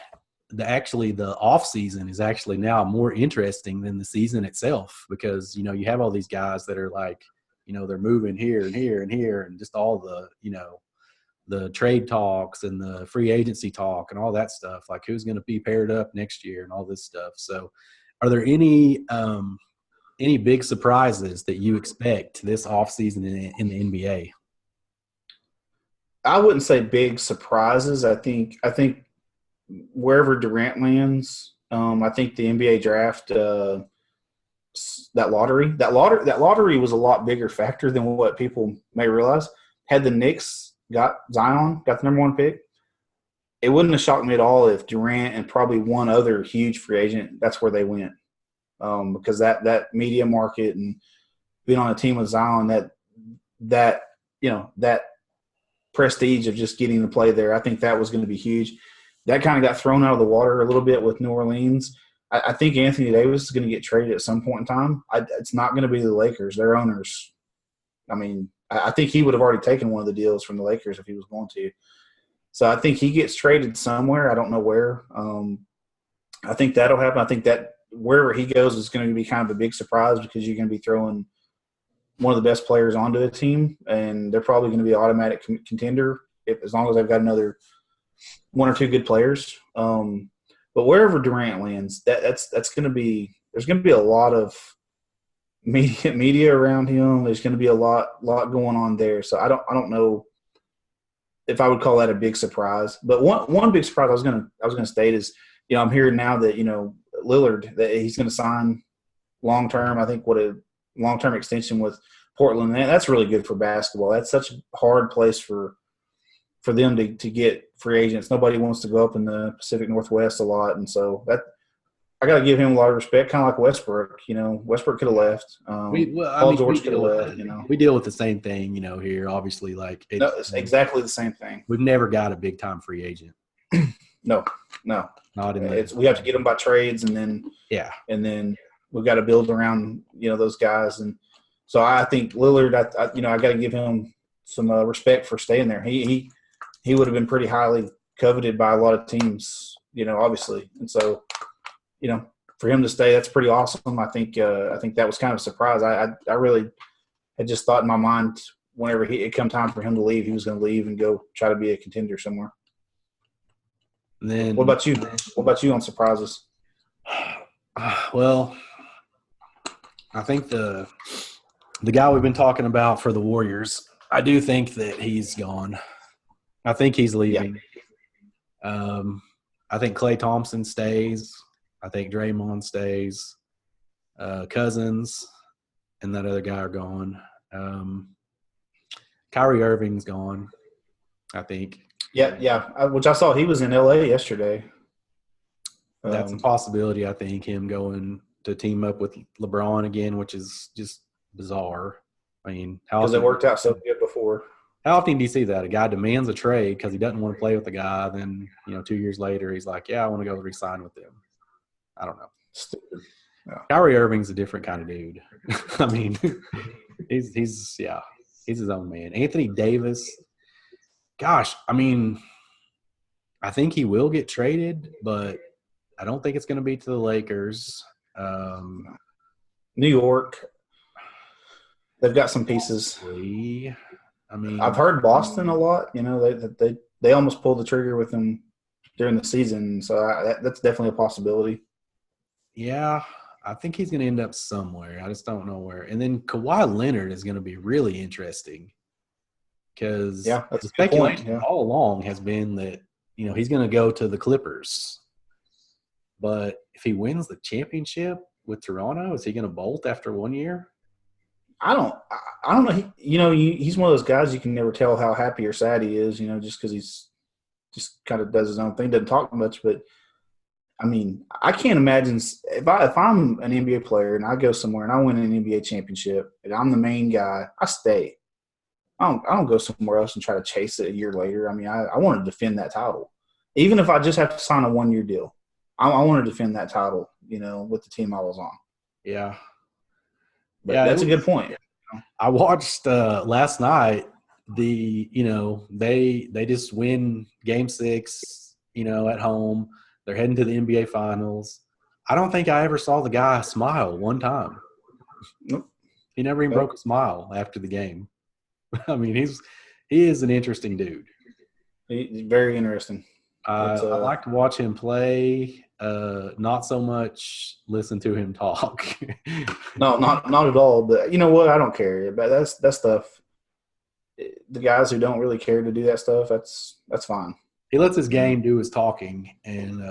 the off season is actually now more interesting than the season itself, because you have all these guys that are like, they're moving here and here and here, and just all the trade talks and the free agency talk and all that stuff, like who's going to be paired up next year and all this stuff. So are there any big surprises that you expect this offseason in the NBA? I wouldn't say big surprises. I think wherever Durant lands, I think the NBA draft, that lottery was a lot bigger factor than what people may realize. Had the Knicks got Zion, got the number 1 pick, it wouldn't have shocked me at all if Durant and probably one other huge free agent, that's where they went. Because that media market and being on a team with Zion, that prestige of just getting to play there, I think that was going to be huge. That kind of got thrown out of the water a little bit with New Orleans. I think Anthony Davis is going to get traded at some point in time. It's not going to be the Lakers, their owners. I mean, I think he would have already taken one of the deals from the Lakers if he was going to. So I think he gets traded somewhere. I don't know where. I think that'll happen. I think that wherever he goes is going to be kind of a big surprise, because you're going to be throwing one of the best players onto a team, and they're probably going to be an automatic contender as long as they've got another 1 or 2 good players. But wherever Durant lands, that's going to be – there's going to be a lot of media around him. There's going to be a lot going on there. So I don't know if I would call that a big surprise. But one big surprise I was going to state is, I'm hearing now that, Lillard, that he's going to sign long term. I think what a long term extension with Portland. That's really good for basketball. That's such a hard place for them to get free agents. Nobody wants to go up in the Pacific Northwest a lot, and so that I got to give him a lot of respect. Kind of like Westbrook. Westbrook could have left. Paul George could have left. We deal with the same thing. Here, obviously, like it's exactly the same thing. We've never got a big time free agent. No. Not in we have to get them by trades, and then we've got to build around those guys. And so I think Lillard, I got to give him some respect for staying there. He would have been pretty highly coveted by a lot of teams, obviously. And so, for him to stay, that's pretty awesome. I think that was kind of a surprise. I really had just thought in my mind whenever it come time for him to leave, he was going to leave and go try to be a contender somewhere. Then, what about you? What about you on surprises? Well, I think the guy we've been talking about for the Warriors, I do think that he's gone. I think he's leaving. Yeah. I think Klay Thompson stays. I think Draymond stays. Cousins and that other guy are gone. Kyrie Irving's gone, I think. Yeah. Which I saw he was in L.A. yesterday. That's a possibility, I think, him going to team up with LeBron again, which is just bizarre. I mean, because it worked out so good before. How often do you see that? A guy demands a trade because he doesn't want to play with the guy. Then, 2 years later, he's like, yeah, I want to go re-sign with them. I don't know. Stupid. Yeah. Kyrie Irving's a different kind of dude. I mean, he's his own man. Anthony Davis, gosh, I mean, I think he will get traded, but I don't think it's going to be to the Lakers. New York, they've got some pieces. I mean, I've heard Boston a lot. They almost pulled the trigger with him during the season, so that's definitely a possibility. Yeah, I think he's going to end up somewhere. I just don't know where. And then Kawhi Leonard is going to be really interesting because the speculation all along has been that he's going to go to the Clippers. But if he wins the championship, with Toronto? Is he going to bolt after 1 year? I don't know. He's one of those guys you can never tell how happy or sad he is. Just because he's just kind of does his own thing, doesn't talk much. But I mean, I can't imagine if I'm an NBA player and I go somewhere and I win an NBA championship and I'm the main guy, I stay. I don't go somewhere else and try to chase it a year later. I mean, I want to defend that title, even if I just have to sign a 1-year deal. I want to defend that title, with the team I was on. Yeah. But that's a good point. I watched last night. They just win Game 6, at home. They're heading to the NBA Finals. I don't think I ever saw the guy smile one time. Nope. He never even broke a smile after the game. I mean, he is an interesting dude. He's very interesting. I like to watch him play. Not so much listen to him talk. No, not at all. But you know what? I don't care. But that stuff. The guys who don't really care to do that stuff, that's fine. He lets his game do his talking, and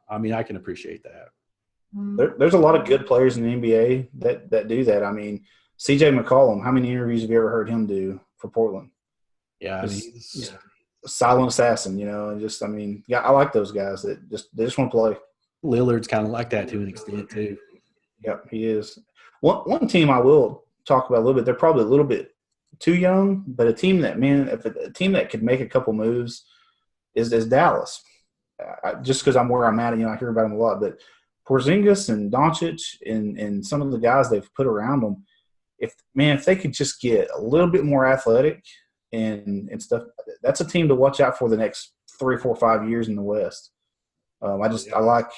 I mean, I can appreciate that. There's a lot of good players in the NBA that do that. I mean, C.J. McCollum. How many interviews have you ever heard him do for Portland? Yeah, he's a silent assassin. And just I like those guys that they just want to play. Lillard's kind of like that to an extent too. Yep, he is. One team I will talk about a little bit. They're probably a little bit too young, but a team that could make a couple moves is Dallas. Just because I'm where I'm at, I hear about them a lot. But Porzingis and Doncic and some of the guys they've put around them, if they could just get a little bit more athletic and stuff, that's a team to watch out for the next 3, 4, 5 years in the West. I like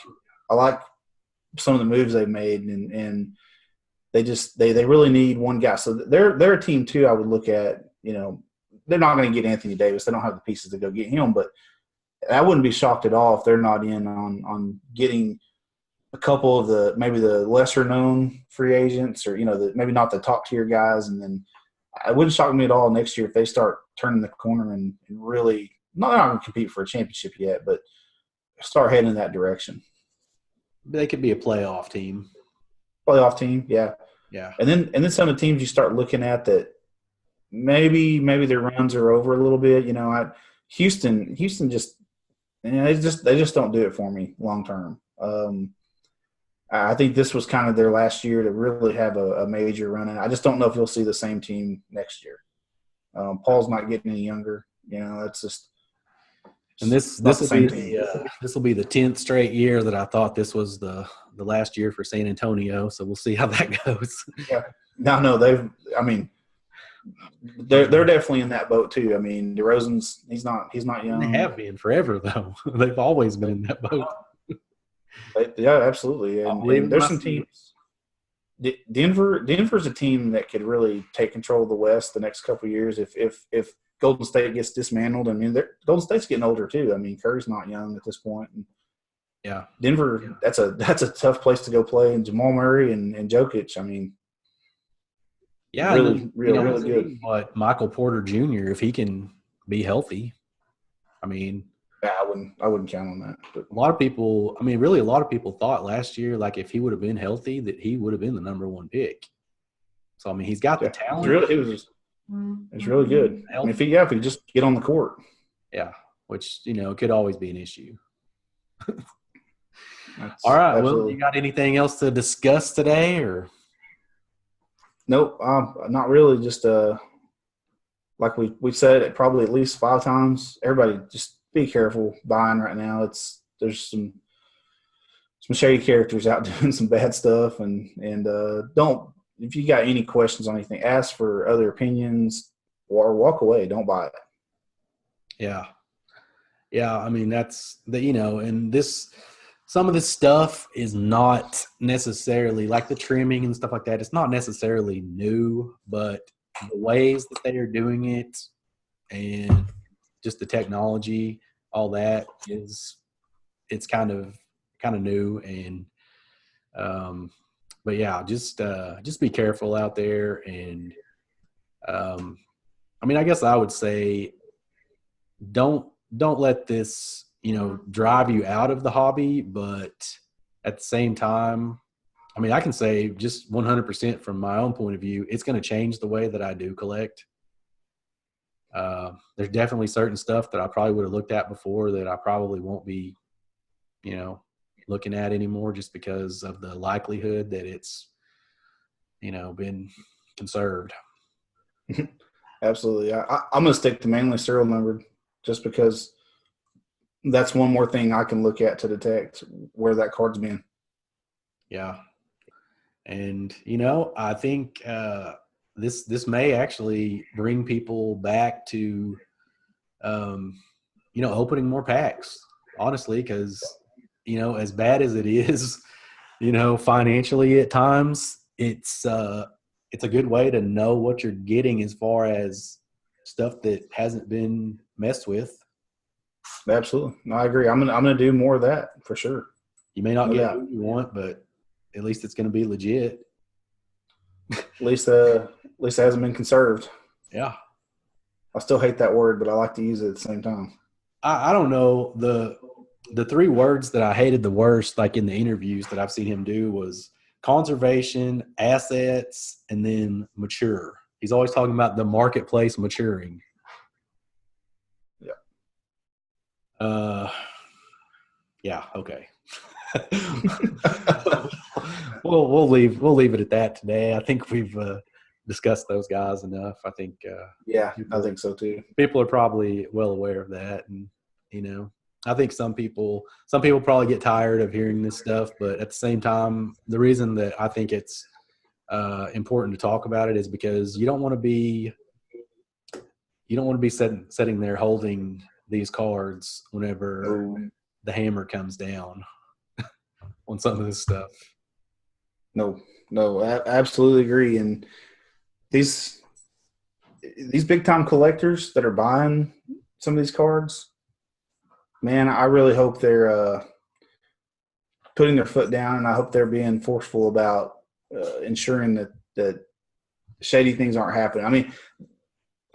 some of the moves they've made, and they really need one guy. So they're a team too. I would look at. They're not going to get Anthony Davis. They don't have the pieces to go get him, but I wouldn't be shocked at all if they're not in on getting a couple of maybe the lesser known free agents, or maybe not the top tier guys. And then it wouldn't shock me at all next year if they start turning the corner and really not going to compete for a championship yet, but start heading in that direction. They could be a playoff team. Playoff team, yeah. Yeah. And then some of the teams you start looking at that maybe their runs are over a little bit. Houston just they just don't do it for me long term. I think this was kind of their last year to really have a major run, and I just don't know if you'll see the same team next year. Paul's not getting any younger. It's just. And this will be the 10th straight year that I thought this was the last year for San Antonio. So we'll see how that goes. Yeah, no, they're definitely in that boat too. I mean, DeRozan's he's not young. They have been forever though. They've always been in that boat. Yeah, absolutely. And there's some teams. Denver's a team that could really take control of the West the next couple of years if Golden State gets dismantled. I mean, Golden State's getting older too. I mean, Curry's not young at this point. And yeah, Denver. That's a tough place to go play. And Jamal Murray and Jokic. I mean, yeah, really good. But Michael Porter Jr., if he can be healthy, I mean, yeah, I wouldn't count on that. But a lot of people thought last year, like if he would have been healthy, that he would have been the number 1 pick. So I mean, he's got the talent. It's really good. I mean, if he just get on the court. Yeah, which, could always be an issue. All right. Absolutely. Well, you got anything else to discuss today, or? Nope, not really. Just like we've said it probably at least 5 times. Everybody just be careful buying right now. There's some shady characters out doing some bad stuff, and don't. If you got any questions on anything, ask for other opinions or walk away. Don't buy it. Yeah. Yeah. I mean, that's and some of this stuff is not necessarily like the trimming and stuff like that. It's not necessarily new, but the ways that they are doing it and just the technology, all that it's kind of new. And, but yeah, just be careful out there. And, I mean, I guess I would say don't let this, drive you out of the hobby, but at the same time, I mean, I can say just 100% from my own point of view, it's going to change the way that I do collect. There's definitely certain stuff that I probably would have looked at before that I probably won't be, looking at anymore just because of the likelihood that it's, been conserved. Absolutely. I'm going to stick to mainly serial numbered just because that's one more thing I can look at to detect where that card's been. Yeah. And, I think this may actually bring people back to, opening more packs, honestly, because, as bad as it is, financially at times, it's a good way to know what you're getting as far as stuff that hasn't been messed with. Absolutely. No, I agree. I'm gonna do more of that for sure. You may not get what you want, but at least it's going to be legit. At least it hasn't been conserved. Yeah. I still hate that word, but I like to use it at the same time. I don't know. The three words that I hated the worst, like in the interviews that I've seen him do, was conservation, assets, and then mature. He's always talking about the marketplace maturing. Yeah. Yeah. Okay. we'll leave it at that today. I think we've discussed those guys enough. I think. I think so too. People are probably well aware of that, and I think some people probably get tired of hearing this stuff, but at the same time, the reason that I think it's important to talk about it is because you don't want to be sitting there holding these cards whenever the hammer comes down on some of this stuff. No, I absolutely agree. And these big time collectors that are buying some of these cards, man, I really hope they're putting their foot down, and I hope they're being forceful about ensuring that shady things aren't happening. I mean,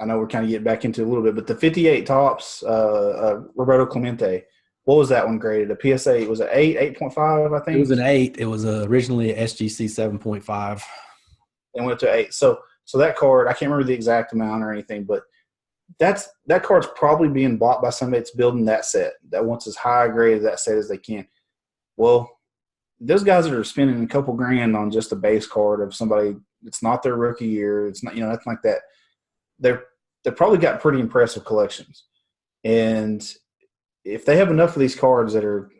I know we're kind of getting back into it a little bit, but the 58 tops, Roberto Clemente, what was that one graded? A PSA, was it 8.5, I think? It was an 8. It was originally a SGC 7.5. And went to 8. So that card, I can't remember the exact amount or anything, but that card's probably being bought by somebody that's building that set, that wants as high a grade of that set as they can. Well, those guys that are spending a couple grand on just a base card of somebody, it's not their rookie year, it's not, nothing like that. They've probably got pretty impressive collections. And if they have enough of these cards that are,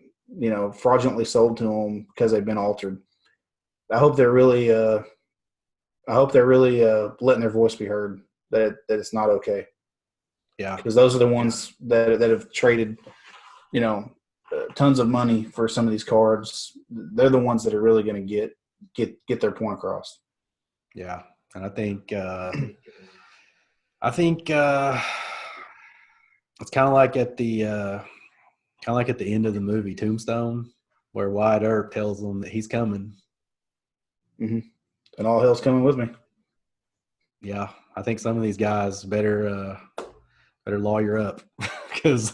fraudulently sold to them because they've been altered, I hope they're really letting their voice be heard, that it's not okay. Yeah. Because those are the ones that have traded, tons of money for some of these cards. They're the ones that are really going to get their point across. Yeah. And I think it's kind of like at the end of the movie Tombstone, where Wyatt Earp tells them that he's coming. Mm-hmm. And all hell's coming with me. Yeah, I think some of these guys better lawyer up because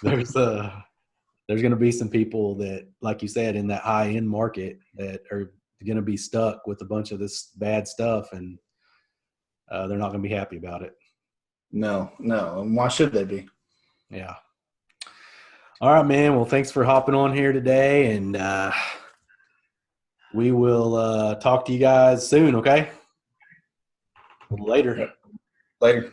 there's going to be some people that, like you said, in that high end market that are going to be stuck with a bunch of this bad stuff, and they're not going to be happy about it. No. And why should they be? Yeah. All right, man. Well, thanks for hopping on here today, and we will talk to you guys soon, okay? Later. Later.